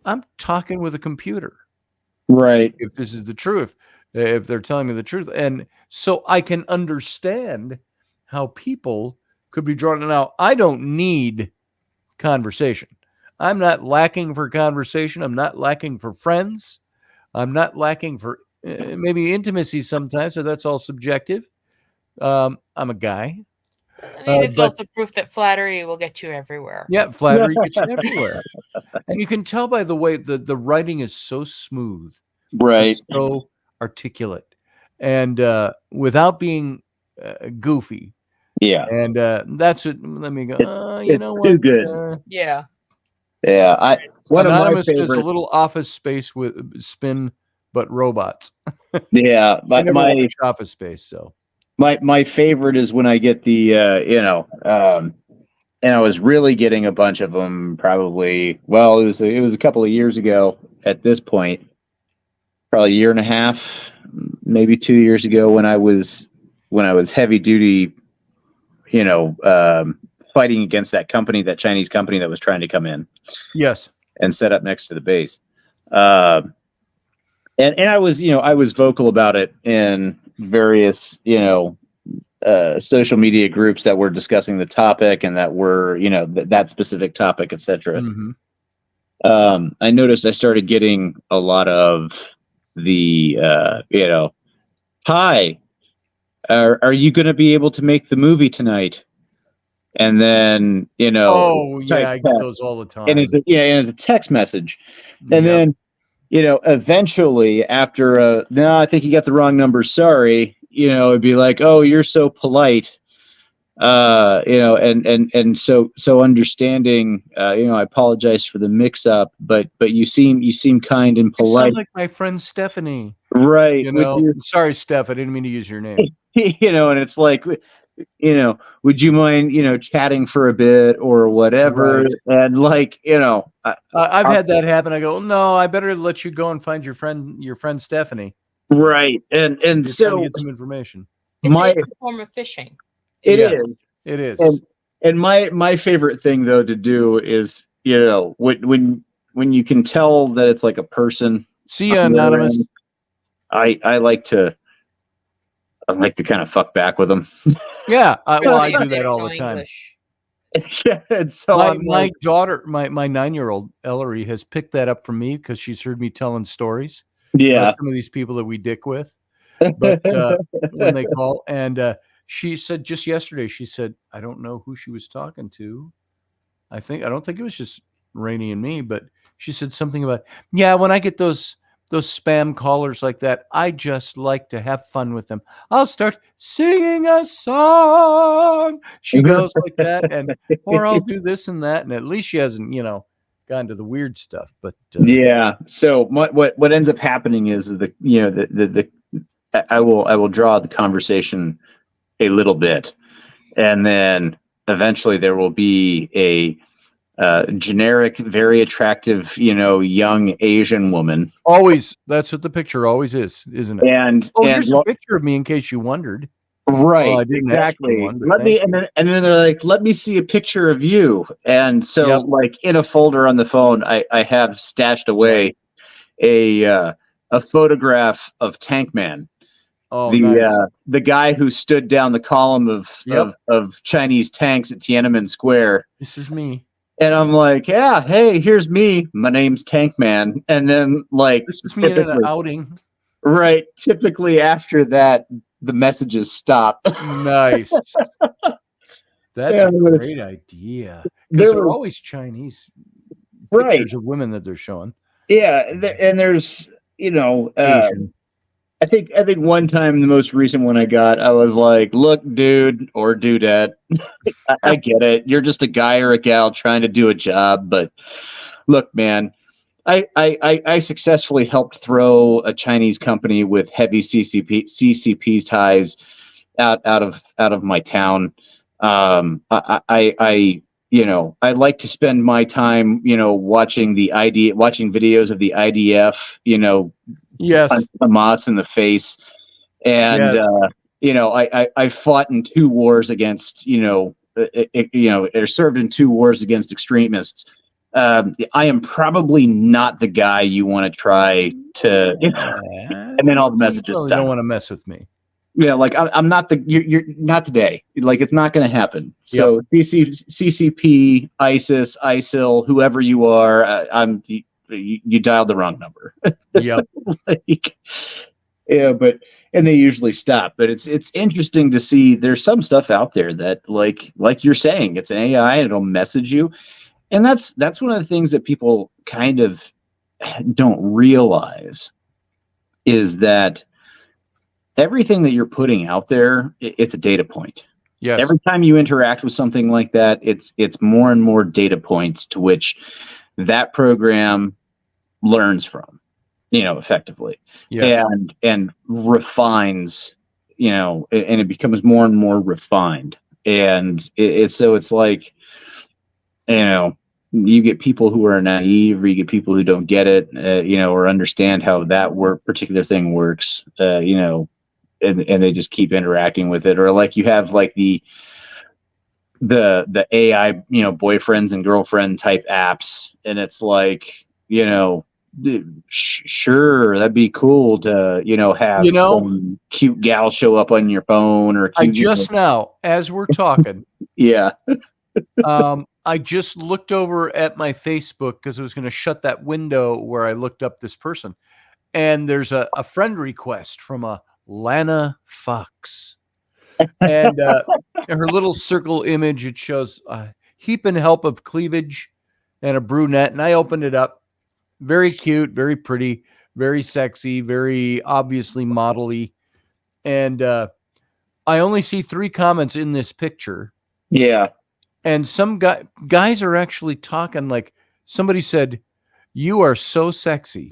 I'm talking with a computer. Right. If this is the truth, if they're telling me the truth. And so I can understand how people could be drawn. Now, I don't need conversation. I'm not lacking for conversation. I'm not lacking for friends. I'm not lacking for maybe intimacy sometimes, so that's all subjective. I'm a guy. I mean, it's also proof that flattery will get you everywhere. Yeah, flattery gets you everywhere. And you can tell by the way the writing is so smooth. Right. So articulate. And without being goofy. Yeah. And that's it. Let me go. You know too what? good. Yeah. Yeah. One Anonymous of my is a favorite. little Office Space with spin, but robots. Yeah. I never watched Office Space, so. My favorite is when I get the and I was really getting a bunch of them probably. Well, it was a couple of years ago at this point, probably a year and a half, maybe 2 years ago when I was heavy duty, fighting against that company, that Chinese company that was trying to come in. Yes. And set up next to the base. And I was vocal about it in various, social media groups that were discussing the topic and that were, that specific topic, etc. Mm-hmm. I noticed I started getting a lot of the, hi, are you going to be able to make the movie tonight? And then, oh yeah, I get those all the time. And it's a text message. And then, eventually after no, I think you got the wrong number. Sorry. It'd be like, oh, you're so polite. And so understanding, I apologize for the mix up, but you seem kind and polite. You sound like my friend Stephanie. Right. Sorry, Steph, I didn't mean to use your name. And it's like, would you mind, chatting for a bit or whatever? Right. And like, I've had that happen. I go, no, I better let you go and find your friend Stephanie. Right. And so get some information. It's a form of phishing. It is. And my favorite thing though to do is, when you can tell that it's like a person. See you, Anonymous. I like to kind of fuck back with them. Yeah, I do that all the time. Yeah, and so my daughter, my 9-year-old Ellery, has picked that up from me because she's heard me telling stories. Yeah, some of these people that we dick with, but when they call, and she said just yesterday, she said, I don't know who she was talking to. I don't think it was just Rainey and me, but she said something about, yeah, when I get those spam callers like that, I just like to have fun with them. I'll start singing a song. She goes like that, or I'll do this and that, and at least she hasn't, gotten to the weird stuff. But yeah. So what ends up happening is I will draw the conversation a little bit, and then eventually there will be generic, very attractive, young Asian woman. Always, that's what the picture always is, isn't it? And here's a picture of me in case you wondered. Right, well, I didn't exactly. wonder, Let me, and then they're like, let me see a picture of you. And so, like in a folder on the phone, I have stashed away a photograph of Tank Man. Oh, nice. The guy who stood down the column of Chinese tanks at Tiananmen Square. This is me. And I'm like, yeah, hey, here's me. My name's Tank Man. And then, like, this is me in an outing. Right. Typically, after that, the messages stop. Nice. That's a great idea. Because they're always Chinese pictures of women that they're showing. Yeah, and there's I think one time, the most recent one I got, I was like, look, dude or dudette, I get it. You're just a guy or a gal trying to do a job, but look, man, I successfully helped throw a Chinese company with heavy CCP ties out of my town. I like to spend my time, watching videos of the IDF, punch Hamas in the face. And, I fought in 2 wars against, or served in 2 wars against extremists. I am probably not the guy you want to try to, and then all the messages stop. You don't want to mess with me. Yeah, like I'm not you're not today. Like it's not going to happen. So CCP, ISIS, ISIL, whoever you are, you dialed the wrong number. Yep. And they usually stop. But it's interesting to see. There's some stuff out there that like you're saying, it's an AI and it'll message you. And that's one of the things that people kind of don't realize is that everything that you're putting out there, it's a data point. Yes. Every time you interact with something like that, it's more and more data points to which that program learns from, effectively. Yes. And refines, and it becomes more and more refined. And it's like, you get people who are naive, or you get people who don't get it, or understand how that particular thing works, and they just keep interacting with it. Or like you have like the AI, boyfriends and girlfriend type apps, and it's like, sure, that'd be cool to, have some cute gal show up on your phone, or now, as we're talking, yeah. I just looked over at my Facebook because I was going to shut that window where I looked up this person. And there's a friend request from a Lana Fox. And her little circle image, it shows a heap and help of cleavage and a brunette. And I opened it up. Very cute, very pretty, very sexy, very obviously modelly. And I only see 3 comments in this picture. Yeah. And some guys are actually talking, like somebody said, "You are so sexy."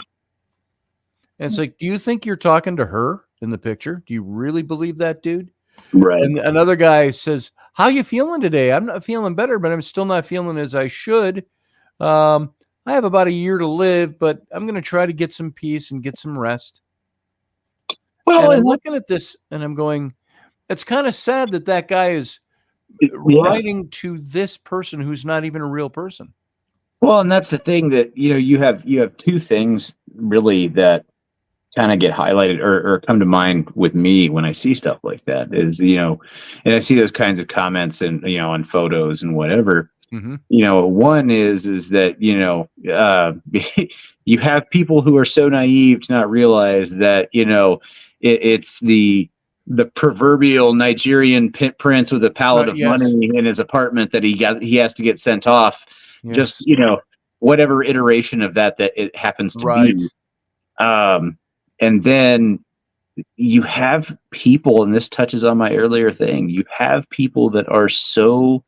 And it's like, do you think you're talking to her in the picture? Do you really believe that, dude? Right. And another guy says, "How you feeling today?" "I'm not feeling better, but I'm still not feeling as I should. I have about a year to live, but I'm going to try to get some peace and get some rest." Well, and I'm looking at this and I'm going, it's kind of sad that guy is writing to this person who's not even a real person. Well, and that's the thing that, you have 2 things really that kind of get highlighted or come to mind with me when I see stuff like that is, and I see those kinds of comments and, on photos and whatever. Mm-hmm. One is that, you have people who are so naive to not realize that, it's the proverbial Nigerian prince with a pallet of money in his apartment that he has to get sent off. Yes. Just, whatever iteration of that it happens to be. And then you have people, and this touches on my earlier thing, you have people that are so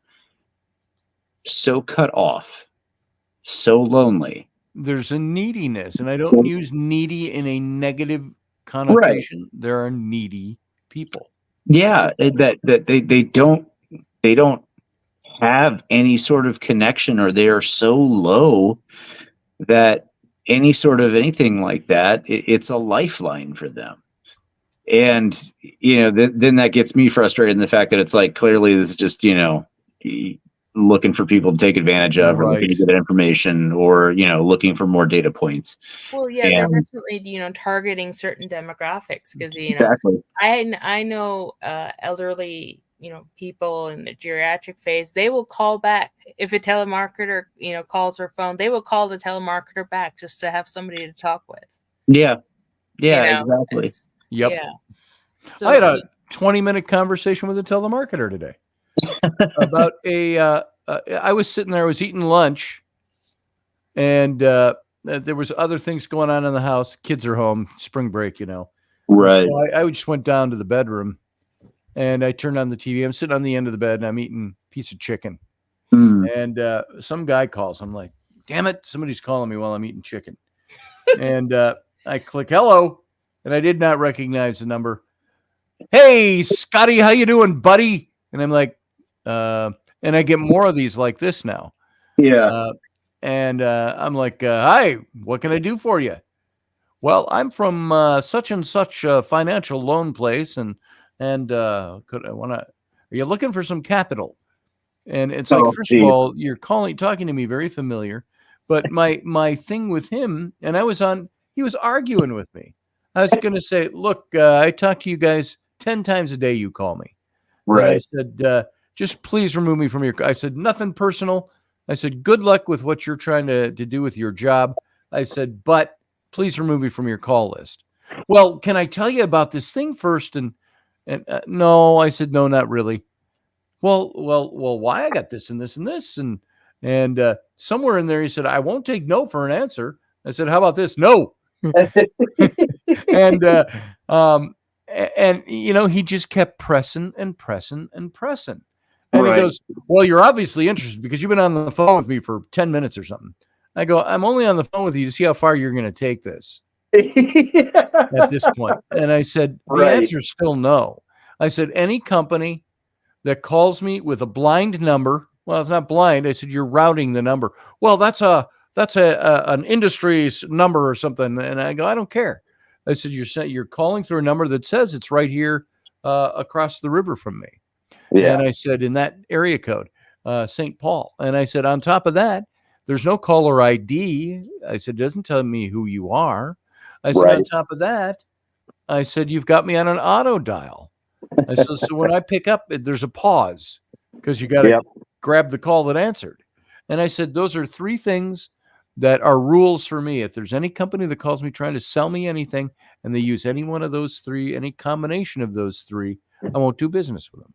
cut off, so lonely. There's a neediness, and I don't use needy in a negative connotation. Right. There are needy people. Yeah, that they don't have any sort of connection, or they are so low that any sort of anything like that, it's a lifeline for them. And, then that gets me frustrated in the fact that it's like, clearly this is just, looking for people to take advantage of, or looking to get information, or, looking for more data points. Well, yeah, they're definitely, targeting certain demographics because, Exactly. I know elderly, people in the geriatric phase, they will call back if a telemarketer, calls their phone, they will call the telemarketer back just to have somebody to talk with. Yeah. Yeah, exactly. Yep. Yeah. So, I had a 20-minute conversation with a telemarketer today about I was sitting there, I was eating lunch, and there was other things going on in the house. Kids are home, spring break, Right. So I just went down to the bedroom, and I turned on the TV. I'm sitting on the end of the bed, and I'm eating a piece of chicken. And some guy calls. I'm like, damn it, somebody's calling me while I'm eating chicken. And I click hello, and I did not recognize the number. Hey, Scotty, how you doing, buddy? And I'm like, and I get more of these like this now. Yeah. And I'm like, hi, what can I do for you? Well, I'm from such and such a financial loan place, and are you looking for some capital? And it's like, first of all, you're talking to me very familiar, but my thing with him, and he was arguing with me. I was going to say, look, I talk to you guys 10 times a day. You call me. Right. And I said, just please remove me from I said, nothing personal. I said, good luck with what you're trying to do with your job. I said, but please remove me from your call list. Well, can I tell you about this thing first? And no, I said, no, not really. Well, why? I got this and this and this. And somewhere in there, he said, I won't take no for an answer. I said, how about this? No. And he just kept pressing and pressing and pressing. And he goes, well, you're obviously interested because you've been on the phone with me for 10 minutes or something. I go, I'm only on the phone with you to see how far you're going to take this at this point. And I said, the answer is still no. I said, any company that calls me with a blind number, well, it's not blind. I said, you're routing the number. Well, that's an industry's number or something. And I go, I don't care. I said, you're calling through a number that says it's right here across the river from me. Yeah. And I said, in that area code, St. Paul. And I said, on top of that, there's no caller ID. I said, it doesn't tell me who you are. I said, on top of that, I said, you've got me on an auto dial. I said, so when I pick up, there's a pause because you got to grab the call that answered. And I said, those are three things that are rules for me. If there's any company that calls me trying to sell me anything and they use any one of those three, any combination of those three, I won't do business with them.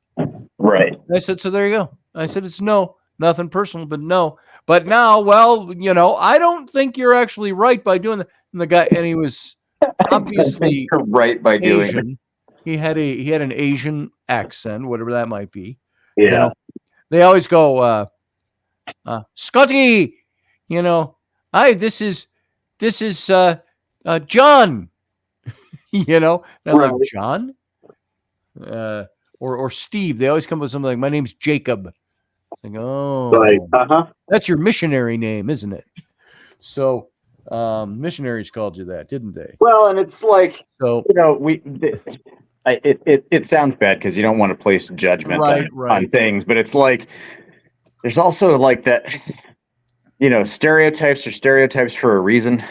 Right. And I said, so there you go. I said, it's no, nothing personal, but no. But now, well, I don't think you're actually right by doing that. And the guy, and he was obviously right by doing Asian. He had an Asian accent, whatever that might be. Yeah. They always go, Scotty, hi, this is John, and I'm like, John, or Steve. They always come up with something like, my name's Jacob. It's like, oh, that's your missionary name, isn't it? So, missionaries called you that, didn't they? Well, and it's like, so it sounds bad because you don't want to place judgment on things, but it's like there's also like that, stereotypes are stereotypes for a reason.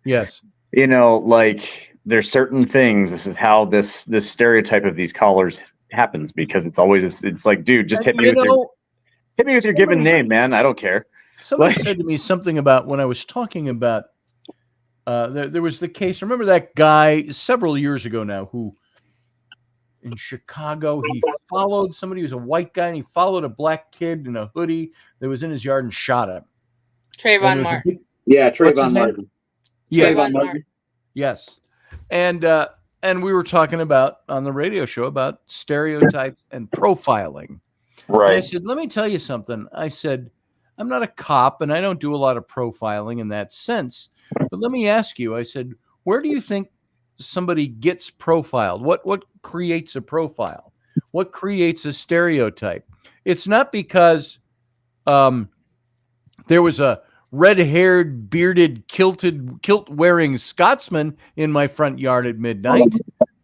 Yes. Like there's certain things. This is how this stereotype of these callers happens because it's always it's like, dude, just hit me with your given name, man. I don't care. Somebody said to me something about when I was talking about there was the case. Remember that guy several years ago now who in Chicago, he followed somebody who was a white guy and he followed a black kid in a hoodie that was in his yard and shot him. Trayvon Martin. Trayvon Martin. Yeah. Trayvon Martin. Yes. And we were talking about on the radio show about stereotypes and profiling. Right. And I said, let me tell you something. I said, I'm not a cop and I don't do a lot of profiling in that sense. But let me ask you, I said, where do you think somebody gets profiled? What creates a profile? What creates a stereotype? It's not because there was a red-haired, bearded, kilt-wearing Scotsman in my front yard at midnight.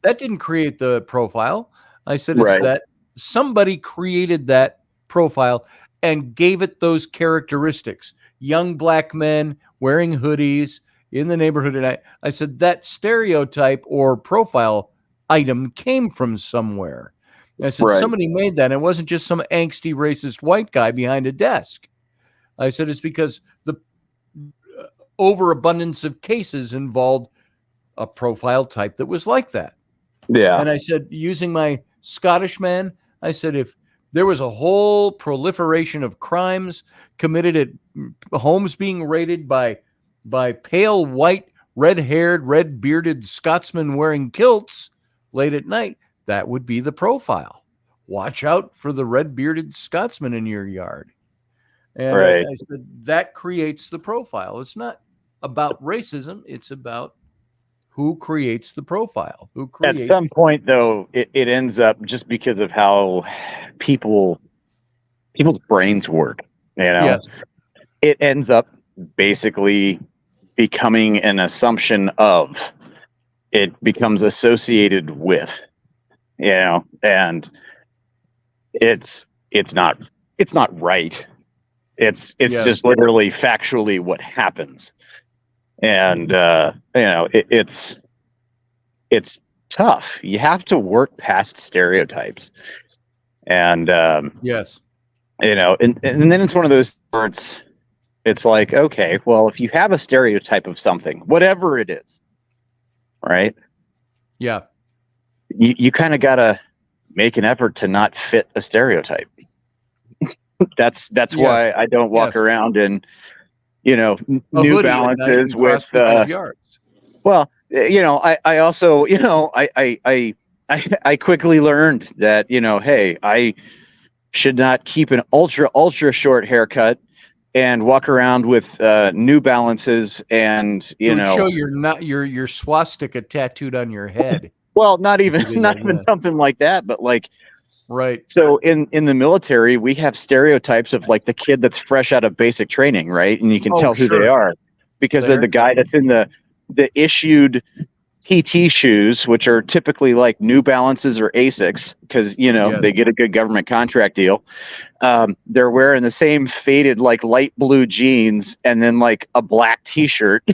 That didn't create the profile. I said, it's that somebody created that profile and gave it those characteristics. Young black men wearing hoodies in the neighborhood. And I said, that stereotype or profile item came from somewhere. And I said, somebody made that. And it wasn't just some angsty, racist white guy behind a desk. I said, it's because the overabundance of cases involved a profile type that was like that. Yeah. And I said, using my Scottish man, I said, if there was a whole proliferation of crimes committed at homes being raided by pale white, red-haired, red-bearded Scotsmen wearing kilts late at night, that would be the profile. Watch out for the red-bearded Scotsman in your yard. And I said, that creates the profile. It's not about racism. It's about who creates the profile. At some point, though, it ends up, just because of how people's brains work, it ends up basically becoming an assumption of, it becomes associated with, and it's not right. It's just literally factually what happens. And it's tough. You have to work past stereotypes, and and then it's one of those words. It's like, okay, well, if you have a stereotype of something, whatever it is, right? Yeah, you kind of gotta make an effort to not fit a stereotype. That's why I don't walk around in New Balances with well, I also, I quickly learned that, hey, I should not keep an ultra short haircut and walk around with New Balances and, show your swastika tattooed on your head. Well, not even something like that, but like, right. So in the military, we have stereotypes of like the kid that's fresh out of basic training, right? And you can tell who they are because they're the guy that's in the issued PT shoes, which are typically like New Balances or Asics, because they get a good government contract deal. They're wearing the same faded like light blue jeans and then like a black T-shirt.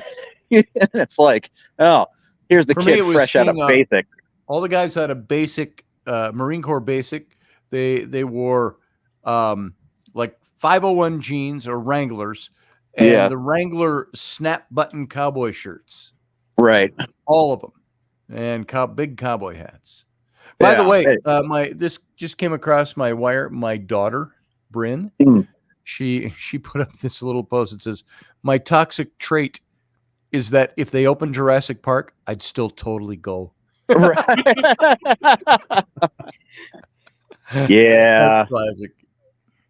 It's like, oh, here's the kid fresh out of basic. All the guys had a basic. Marine Corps basic, they wore like 501 jeans or Wranglers and the Wrangler snap button cowboy shirts, right? All of them, and big cowboy hats. By the way, this just came across my wire. My daughter Bryn, she put up this little post that says, "My toxic trait is that if they open Jurassic Park, I'd still totally go." Right. Yeah. That's classic.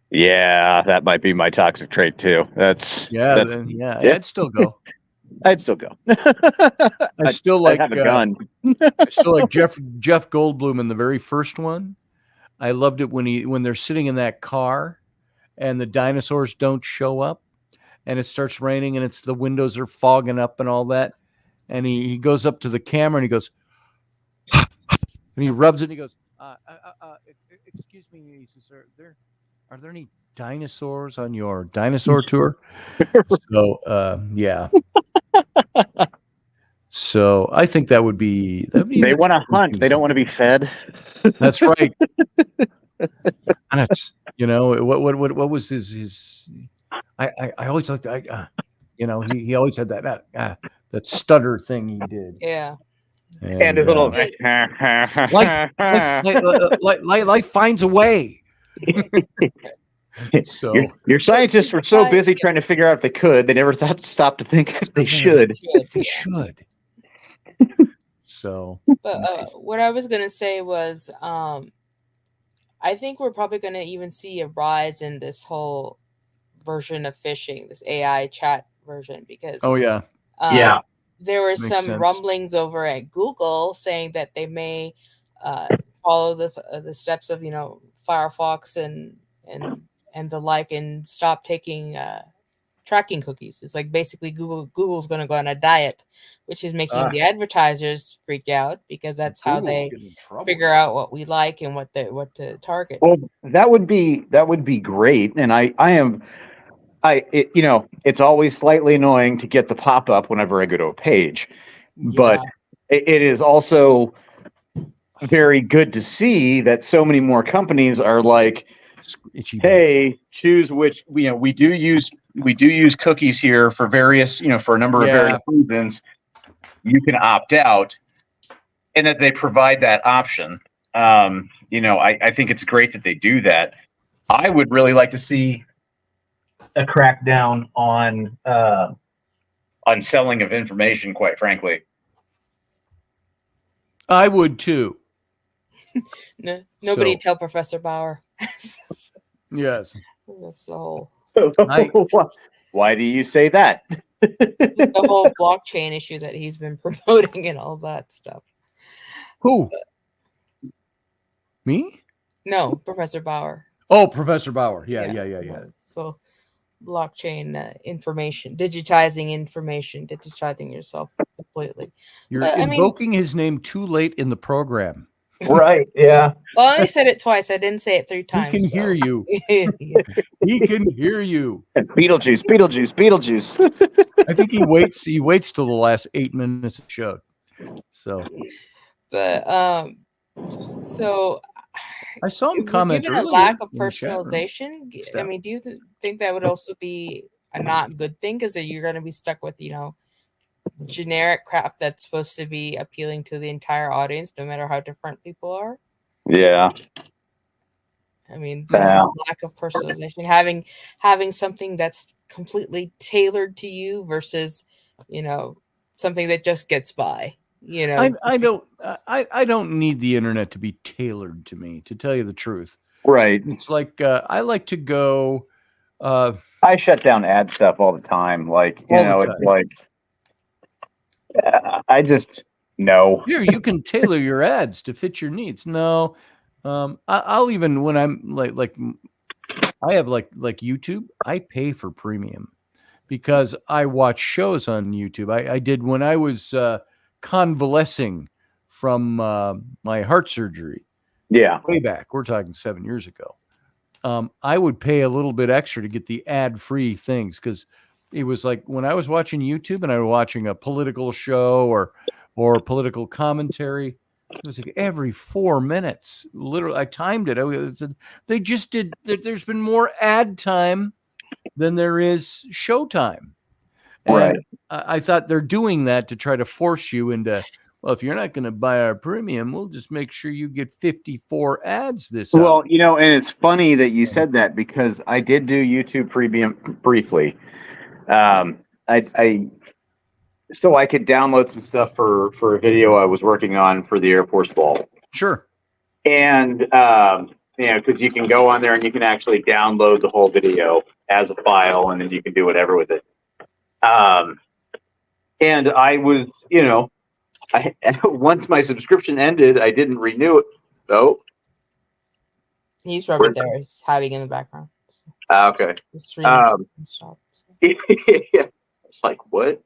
Yeah, that might be my toxic trait too. I'd still go. I'd still go. I still like have a gun. I still like Jeff Goldblum in the very first one. I loved it when they're sitting in that car and the dinosaurs don't show up and it starts raining and the windows are fogging up and all that. And he goes up to the camera and he goes, and he rubs it and he goes, excuse me, he says, are there any dinosaurs on your dinosaur tour? So, yeah. So I think that would be they want to hunt. They don't want to be fed. That's right. And it's, what was his, I always liked, he always had that stutter thing he did. Yeah. And a little life finds a way. So your scientists were so busy trying to figure out if they could, they never thought to stop to think if they should. They should. So, but what I was gonna say was, I think we're probably gonna even see a rise in this whole version of phishing, this AI chat version, because there were some rumblings over at Google saying that they may follow the steps of Firefox and and the like, and stop taking tracking cookies. It's like basically Google's going to go on a diet, which is making the advertisers freak out because that's how they figure out what we like and what to target. Well, that would be great, and it's always slightly annoying to get the pop-up whenever I go to a page, but it is also very good to see that so many more companies are like, hey, choose which, we do use cookies here for various, for a number of various reasons. You can opt out, and that they provide that option. I think it's great that they do that. I would really like to see a crackdown on selling of information, quite frankly. I would too. Nobody tell Professor Bauer. Yes. That's the whole. Why do you say that? The whole blockchain issue that he's been promoting and all that stuff. Who? Me? No, Professor Bauer. Oh, Professor Bauer. Yeah. So, blockchain information, digitizing yourself completely. You're invoking his name too late in the program. Right, yeah. Well, I only said it twice. I didn't say it 3 times. He can hear you. He can hear you. Beetlejuice. I think he waits till the last 8 minutes of the show. So, but so I saw him comment. Given a lack of personalization, I mean, do you think that would also be a not good thing? Because you're going to be stuck with, generic crap that's supposed to be appealing to the entire audience, no matter how different people are. Yeah. I mean, the lack of personalization, having something that's completely tailored to you versus, something that just gets by. I don't need the internet to be tailored to me, to tell you the truth. Right. It's like I like to go. I shut down ad stuff all the time. Like it's like I just no. Here, you can tailor your ads to fit your needs. No, I'll even when I'm like I have like YouTube. I pay for premium because I watch shows on YouTube. I did when I was convalescing from my heart surgery. Yeah, way back. We're talking 7 years ago. I would pay a little bit extra to get the ad-free things because it was like when I was watching YouTube and I was watching a political show or political commentary, it was like every 4 minutes. Literally, I timed it. They just did. There's been more ad time than there is show time. Right. I thought they're doing that to try to force you into. Well, if you're not going to buy our premium, we'll just make sure you get 54 ads this Well, hour. and it's funny that you said that because I did do YouTube Premium briefly. So I could download some stuff for a video I was working on for the Air Force Ball. Sure. And, because you can go on there and you can actually download the whole video as a file and then you can do whatever with it. And I was, once my subscription ended, I didn't renew it. Oh, he's right there. He's hiding in the background. Okay. It's like what?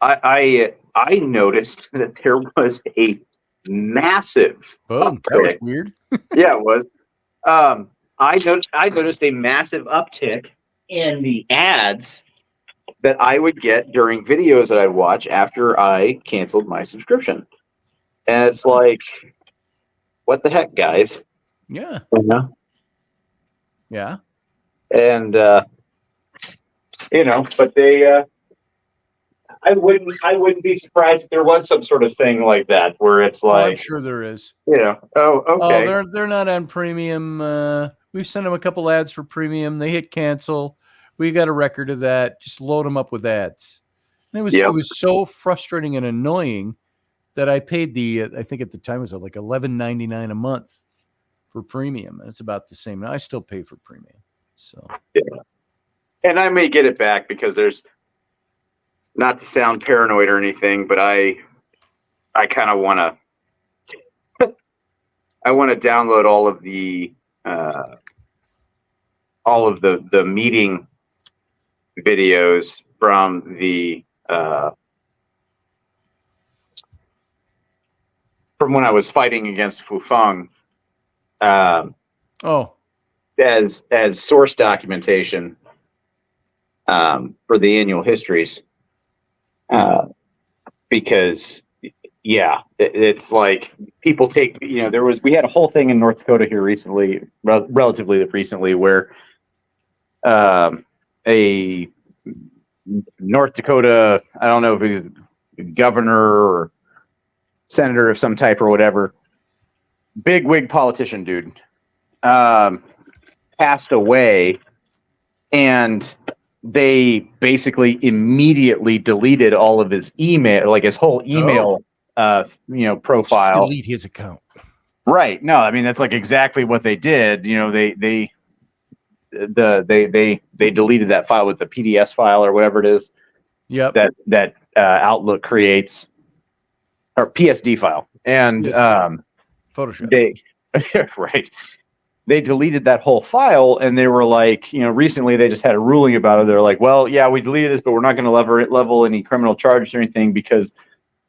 I noticed that there was a massive. Oh, that was weird. Yeah, it was. I noticed a massive uptick in the ads that I would get during videos that I watch after I canceled my subscription. And it's like, what the heck, guys? Yeah. Uh-huh. Yeah. And but they I wouldn't be surprised if there was some sort of thing like that where it's like I'm sure there is. Oh, okay. Oh, they're not on premium. We've sent them a couple ads for premium. They hit cancel. We got a record of that. Just load them up with ads. And it was so frustrating and annoying that I paid I think at the time it was like $11.99 a month for premium, and it's about the same. And I still pay for premium. So yeah. And I may get it back because there's, not to sound paranoid or anything, but I kind of want to download all of the all of the meeting videos from the from when I was fighting against Fufeng as source documentation for the annual histories, because it's like people take, we had a whole thing in North Dakota here recently, relatively recently, where a North Dakota, I don't know if he was governor or senator of some type or whatever, big wig politician dude, passed away, and they basically immediately deleted all of his email, like his whole email, profile. Delete his account. Right. No, I mean, that's like exactly what they did. They deleted that file with the PDS file or whatever it is. Yep. That Outlook creates, or PSD file, and Photoshop. Right. They deleted that whole file, and they were like, recently they just had a ruling about it. They're like, well, yeah, we deleted this, but we're not going to level any criminal charges or anything because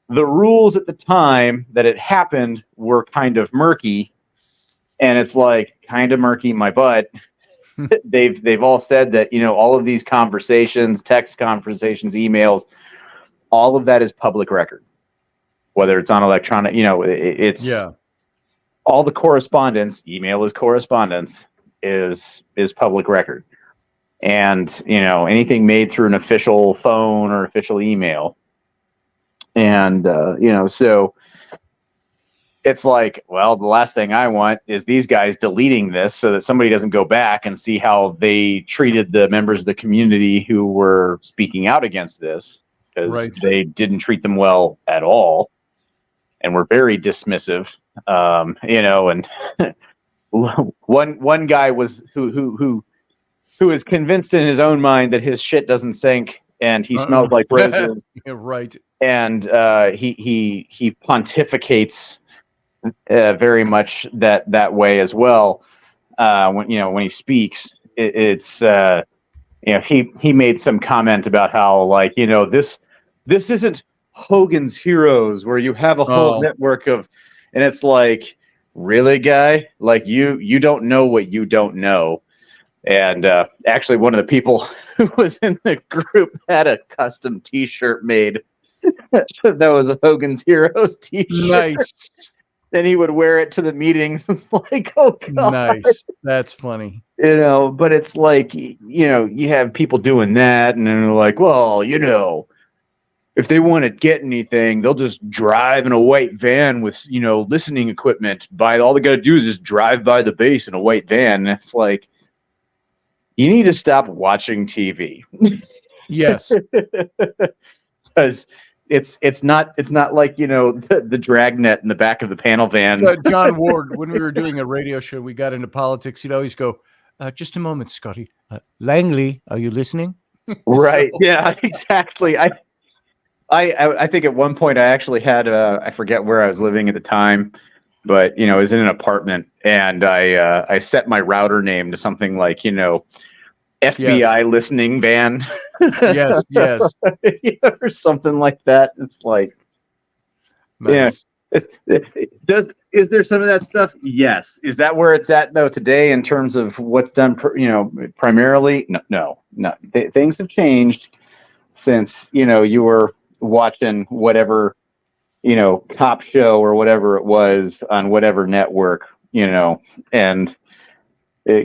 the rules at the time that it happened were kind of murky. And it's like, kind of murky, my butt. They've all said that, all of these conversations, text conversations, emails, all of that is public record, whether it's on electronic, it's all the correspondence, email is correspondence, is public record. And, anything made through an official phone or official email. And, so it's like, well, the last thing I want is these guys deleting this so that somebody doesn't go back and see how they treated the members of the community who were speaking out against this, because they didn't treat them well at all and were very dismissive. And one guy was who is convinced in his own mind that his shit doesn't stink and he smells like roses. Right. And he pontificates very much that way as well. When he speaks, he made some comment about how, like, this isn't Hogan's Heroes where you have a whole network of, and it's like, really, guy? Like, you don't know what you don't know. And actually, one of the people who was in the group had a custom T-shirt made that was a Hogan's Heroes T-shirt. Nice. And he would wear it to the meetings. It's like, oh god, nice. That's funny. But it's like, you have people doing that, and then they're like, well, if they want to get anything, they'll just drive in a white van with, listening equipment. All they got to do is just drive by the base in a white van. And it's like, you need to stop watching TV. Yes. Because it's not like, the dragnet in the back of the panel van. John Ward, when we were doing a radio show, we got into politics. He'd always go, just a moment, Scotty. Langley, are you listening? Right. Yeah, exactly. I think at one point I actually had, I forget where I was living at the time, but, I was in an apartment, and I set my router name to something like, FBI listening van. Yes. Or something like that. It's like, nice. Is there some of that stuff? Yes. Is that where it's at though today in terms of what's done, primarily? No. Things have changed since, you were watching whatever, cop show or whatever it was on whatever network, and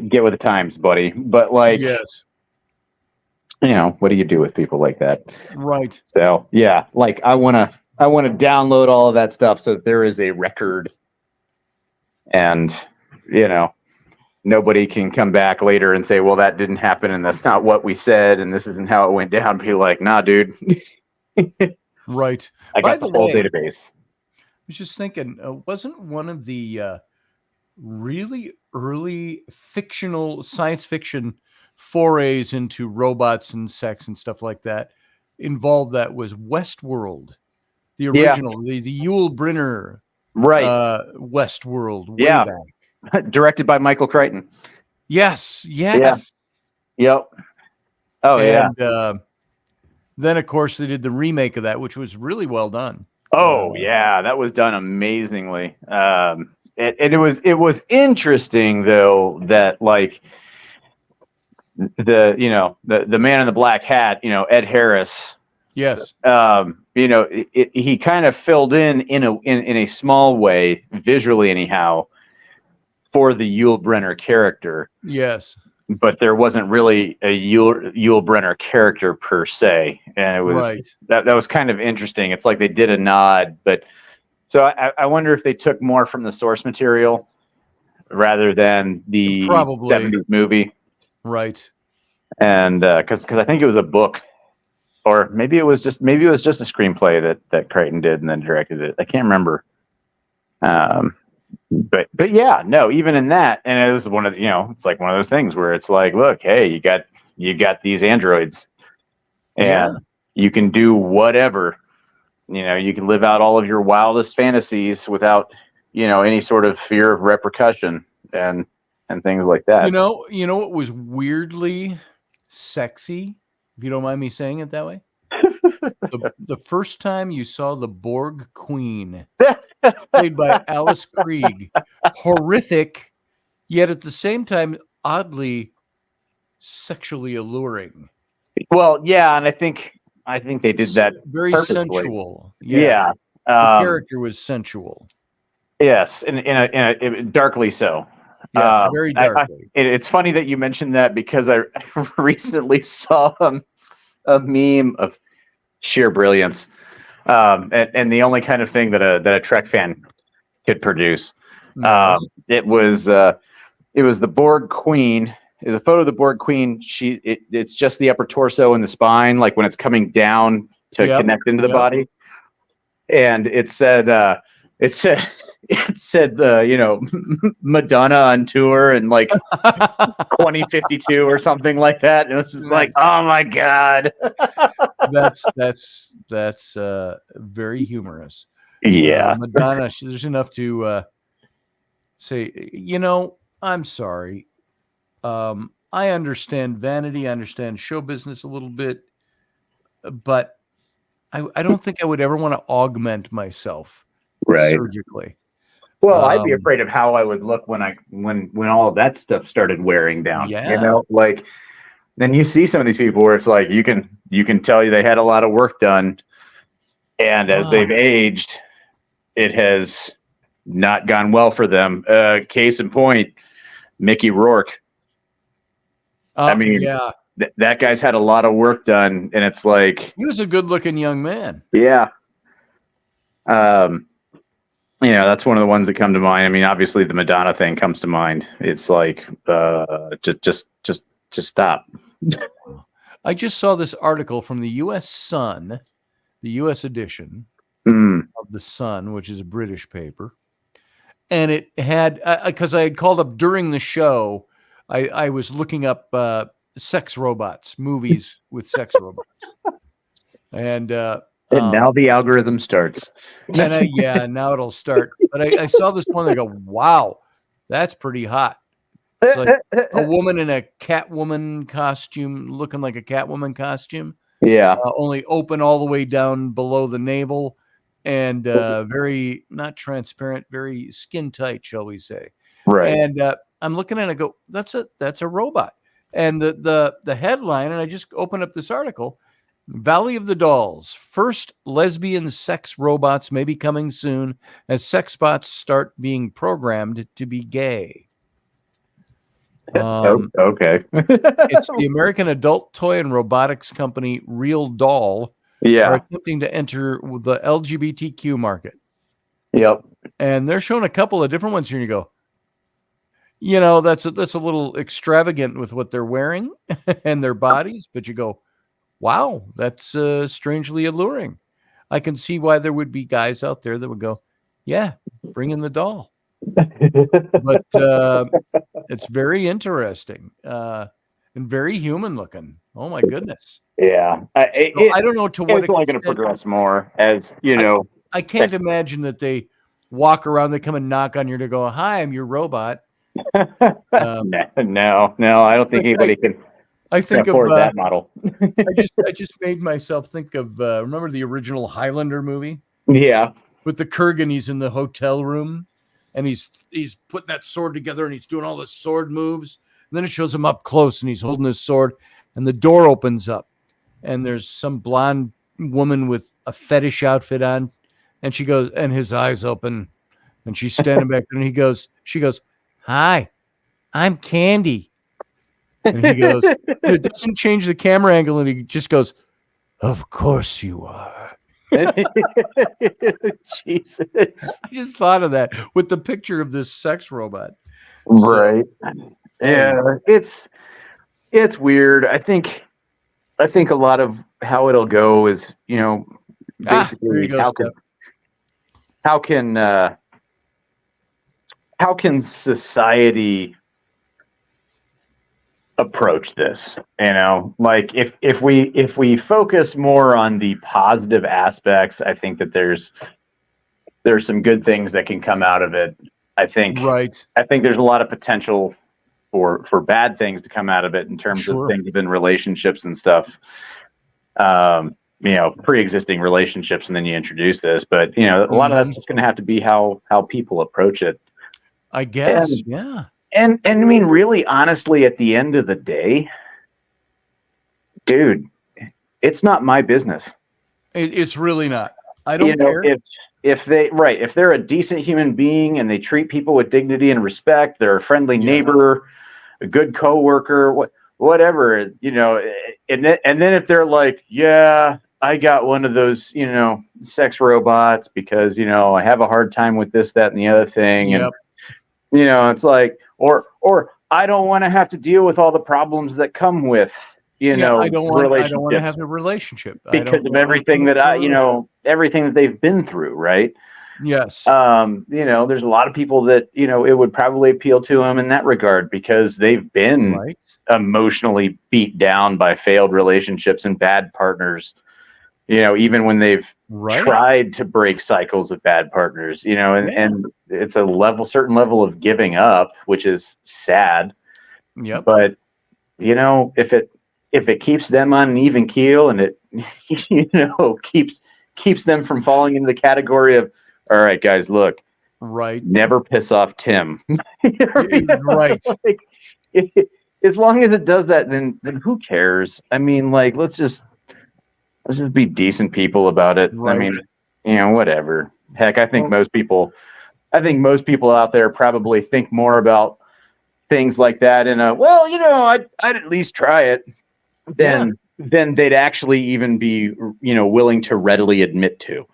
get with the times, buddy. But like, yes. What do you do with people like that? Right. So yeah, like I want to download all of that stuff so that there is a record, and nobody can come back later and say, well, that didn't happen and that's not what we said and this isn't how it went down. Be like, nah, dude. Right. I got the whole database. I was just thinking, wasn't one of the really early science fiction forays into robots and sex and stuff like that involved that was Westworld, the original, the Yul Brynner, right? Westworld, way yeah, back. Directed by Michael Crichton. Yes. Yes. Yep. Oh, yeah. And then, of course, they did the remake of that, which was really well done. Oh, yeah. That was done amazingly. It was interesting, though, that like the man in the black hat, Ed Harris. Yes. He kind of filled in a small way, visually anyhow, for the Yul Brynner character. Yes. But there wasn't really a Yul Brynner character per se, and it was right. that was kind of interesting. It's like they did a nod, but so I wonder if they took more from the source material rather than the 70s movie, right? And because I think it was a book, or maybe it was just a screenplay that Crichton did and then directed it. I can't remember. But yeah, no, even in that, and it was one of it's like one of those things where it's like, look, hey, you got these androids, and you can do whatever, you can live out all of your wildest fantasies without, any sort of fear of repercussion and things like that. You know what was weirdly sexy, if you don't mind me saying it that way? the first time you saw the Borg Queen, played by Alice Krieg, horrific, yet at the same time oddly sexually alluring. Well, yeah, and I think they did that very perfectly. Sensual. Yeah. The character was sensual. Yes, in a darkly so. Yes, very darkly. It's funny that you mentioned that because I recently saw a meme of sheer brilliance, and the only kind of thing that a Trek fan could produce. Nice. It was the Borg Queen. Is a photo of the Borg Queen. It's just the upper torso and the spine, like when it's coming down to connect into the body. And it said Madonna on tour in like 2052 or something like that. And it was just like, oh my God. That's very humorous. Yeah. Madonna, there's enough to say, I'm sorry. I understand vanity, I understand show business a little bit, but I don't think I would ever want to augment myself surgically. Well, I'd be afraid of how I would look when all of that stuff started wearing down. Yeah. Like then you see some of these people where it's like you can tell they had a lot of work done, and as they've aged, it has not gone well for them. Case in point, Mickey Rourke. I mean, that guy's had a lot of work done, and it's like he was a good-looking young man. Yeah. That's one of the ones that come to mind. I mean, obviously the Madonna thing comes to mind. It's like, just stop. I just saw this article from the U.S. Sun, the U.S. edition of the Sun, which is a British paper, and it had because I had called up during the show. I was looking up sex robots, movies with sex robots, and now the algorithm starts. And now it'll start. But I saw this one. I go, wow, that's pretty hot. It's like a woman in a Catwoman costume, looking like a Catwoman costume. Yeah, only open all the way down below the navel, and very not transparent, very skin tight, shall we say? Right. And I'm looking at it, I go, that's a robot. And the headline, and I just opened up this article, Valley of the Dolls, first lesbian sex robots may be coming soon as sex bots start being programmed to be gay. Okay. It's the American adult toy and robotics company Real Doll. Yeah. Are attempting to enter the LGBTQ market. Yep. And they're showing a couple of different ones here, and you go, that's a little extravagant with what they're wearing and their bodies, but you go, wow, that's strangely alluring. I can see why there would be guys out there that would go, yeah, bring in the doll. But it's very interesting and very human looking. Oh my goodness. Yeah. I don't know to what it's only going to progress more as, I can't imagine that they walk around, they come and knock on your door to go, hi, I'm your robot. No, I don't think anybody can afford that model. I just made myself think of remember the original Highlander movie? Yeah. With the Kurgan, he's in the hotel room and he's putting that sword together and he's doing all the sword moves. And then it shows him up close and he's holding his sword and the door opens up and there's some blonde woman with a fetish outfit on and she goes, and his eyes open and she's standing back there and she goes, "Hi, I'm Candy." And he goes, it doesn't change the camera angle and he just goes, "Of course you are." Jesus. I just thought of that with the picture of this sex robot. Right. Yeah, it's weird. I think a lot of how it'll go is, basically how can society approach this? Like if we focus more on the positive aspects, I think that there's some good things that can come out of it. I think there's a lot of potential for bad things to come out of it in terms of things within relationships and stuff. Pre-existing relationships, and then you introduce this, but a lot of that's just going to have to be how people approach it, I guess. And I mean, really, honestly, at the end of the day, dude, it's not my business. It's really not. I don't care. If they're a decent human being and they treat people with dignity and respect, they're a friendly neighbor, a good coworker, whatever, and then if they're like, yeah, I got one of those, sex robots because, I have a hard time with this, that, and the other thing. And, it's like, or I don't want to have to deal with all the problems that come with, I don't want to have a relationship because of everything that everything that they've been through. Right. Yes. There's a lot of people that, it would probably appeal to them in that regard because they've been emotionally beat down by failed relationships and bad partners, even when they've tried to break cycles of bad partners, and it's a certain level of giving up, which is sad. Yep. But, if it keeps them on an even keel and it, keeps them from falling into the category of, all right, guys, look, never piss off Tim. Right. As long as it does that, then who cares? I mean, like, let's just be decent people about it. Right. I mean, whatever. Heck, I think most people out there probably think more about things like that in I'd at least try it than they'd actually even be, willing to readily admit to.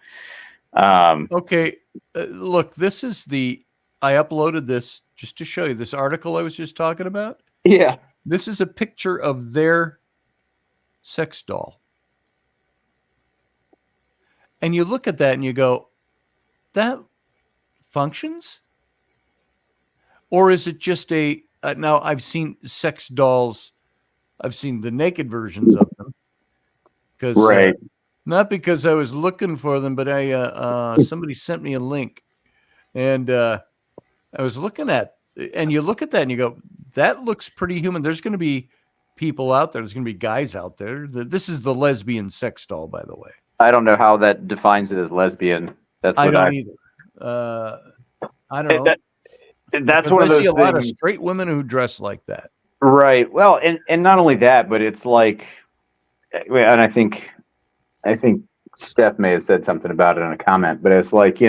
Okay. Look, I uploaded this just to show you this article I was just talking about. Yeah. This is a picture of their sex doll. And you look at that and you go, that functions? Or is it just now I've seen sex dolls. I've seen the naked versions of them. Not because I was looking for them, but somebody sent me a link. And I was looking at, and you look at that and you go, that looks pretty human. There's going to be people out there. There's going to be guys out there. This is the lesbian sex doll, by the way. I don't know how that defines it as lesbian. That's what I don't either. I don't know. That's one of those things. I see a lot of straight women who dress like that. Right. Well, and not only that, but it's like, and I think Steph may have said something about it in a comment, but it's like,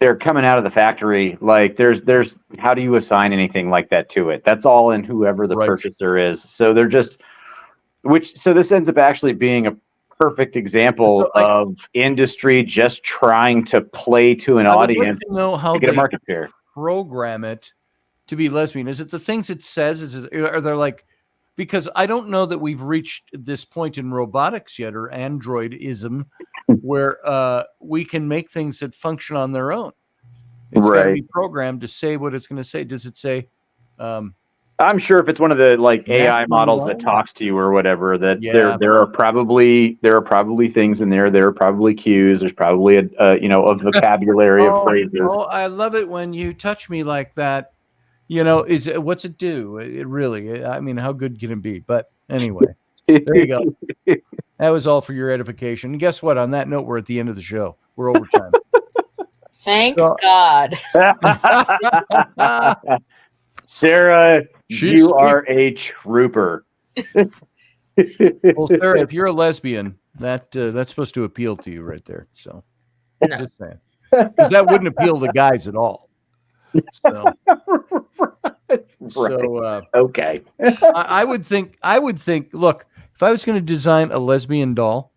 they're coming out of the factory. Like there's how do you assign anything like that to it? That's all in whoever the purchaser is. So they're just, so this ends up actually being a perfect example of industry just trying to play to an audience to get a market share. Program it to be lesbian. Is it the things it says? Are there like, because I don't know that we've reached this point in robotics yet, or androidism, where we can make things that function on their own. It's got to be programmed to say what it's going to say. Does it say, I'm sure if it's one of the like AI Naturally models that well. talks to you or whatever, that Yeah. there are probably things in there. There are probably cues. There's probably a vocabulary of phrases. Oh, I love it when you touch me like that. What's it do? It really, I mean, how good can it be? But anyway, there you go. That was all for your edification. And guess what? On that note, we're at the end of the show. We're overtime. Thank God. Sarah, you are a trooper. Well, Sarah, if you're a lesbian, that's supposed to appeal to you right there. So, No. just saying, because that wouldn't appeal to guys at all. So, Okay. I would think. Look, if I was going to design a lesbian doll,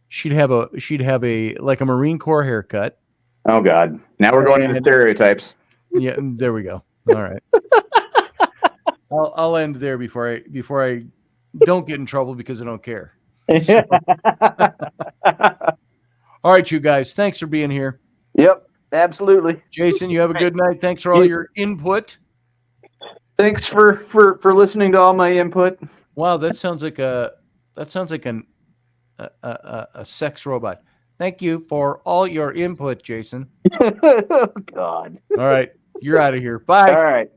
she'd have a like a Marine Corps haircut. Oh God! Now we're going into stereotypes. Yeah, there we go. All right. I'll end there before I don't get in trouble because I don't care. So. All right, you guys. Thanks for being here. Yep, absolutely. Jason, you have a good night. Thanks for all your input. Thanks for listening to all my input. Wow, that sounds like a sex robot. Thank you for all your input, Jason. Oh God. All right, you're out of here. Bye. All right.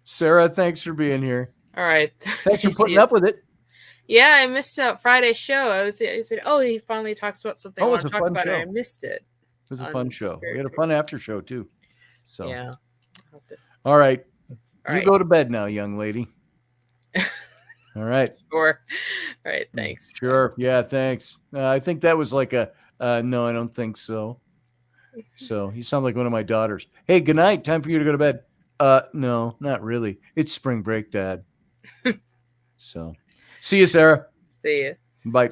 Sarah, thanks for being here. All right. Thanks for putting up with it. Yeah, I missed out Friday's show. I said, oh, he finally talks about something I want to talk about, and I missed it. It was a fun show. We had a fun after show too. So yeah. All right. All you right. go to bed now, young lady. All right. Sure. All right. Thanks. Sure. Yeah. Thanks. I think that was like no, I don't think so. So you sound like one of my daughters. Hey, good night. Time for you to go to bed. No, not really. It's spring break, Dad. So see you, Sarah. See you. Bye.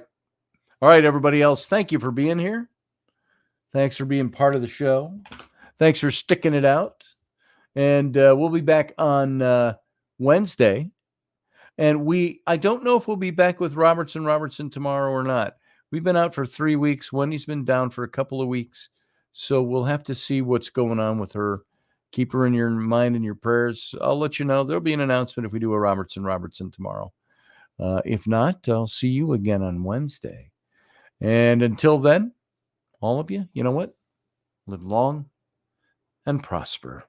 All right, everybody else. Thank you for being here. Thanks for being part of the show. Thanks for sticking it out. And we'll be back on Wednesday. And I don't know if we'll be back with Robertson tomorrow or not. We've been out for 3 weeks. Wendy's been down for a couple of weeks. So we'll have to see what's going on with her. Keep her in your mind and your prayers. I'll let you know. There'll be an announcement if we do a Robertson tomorrow. If not, I'll see you again on Wednesday. And until then, all of you, you know what? Live long and prosper.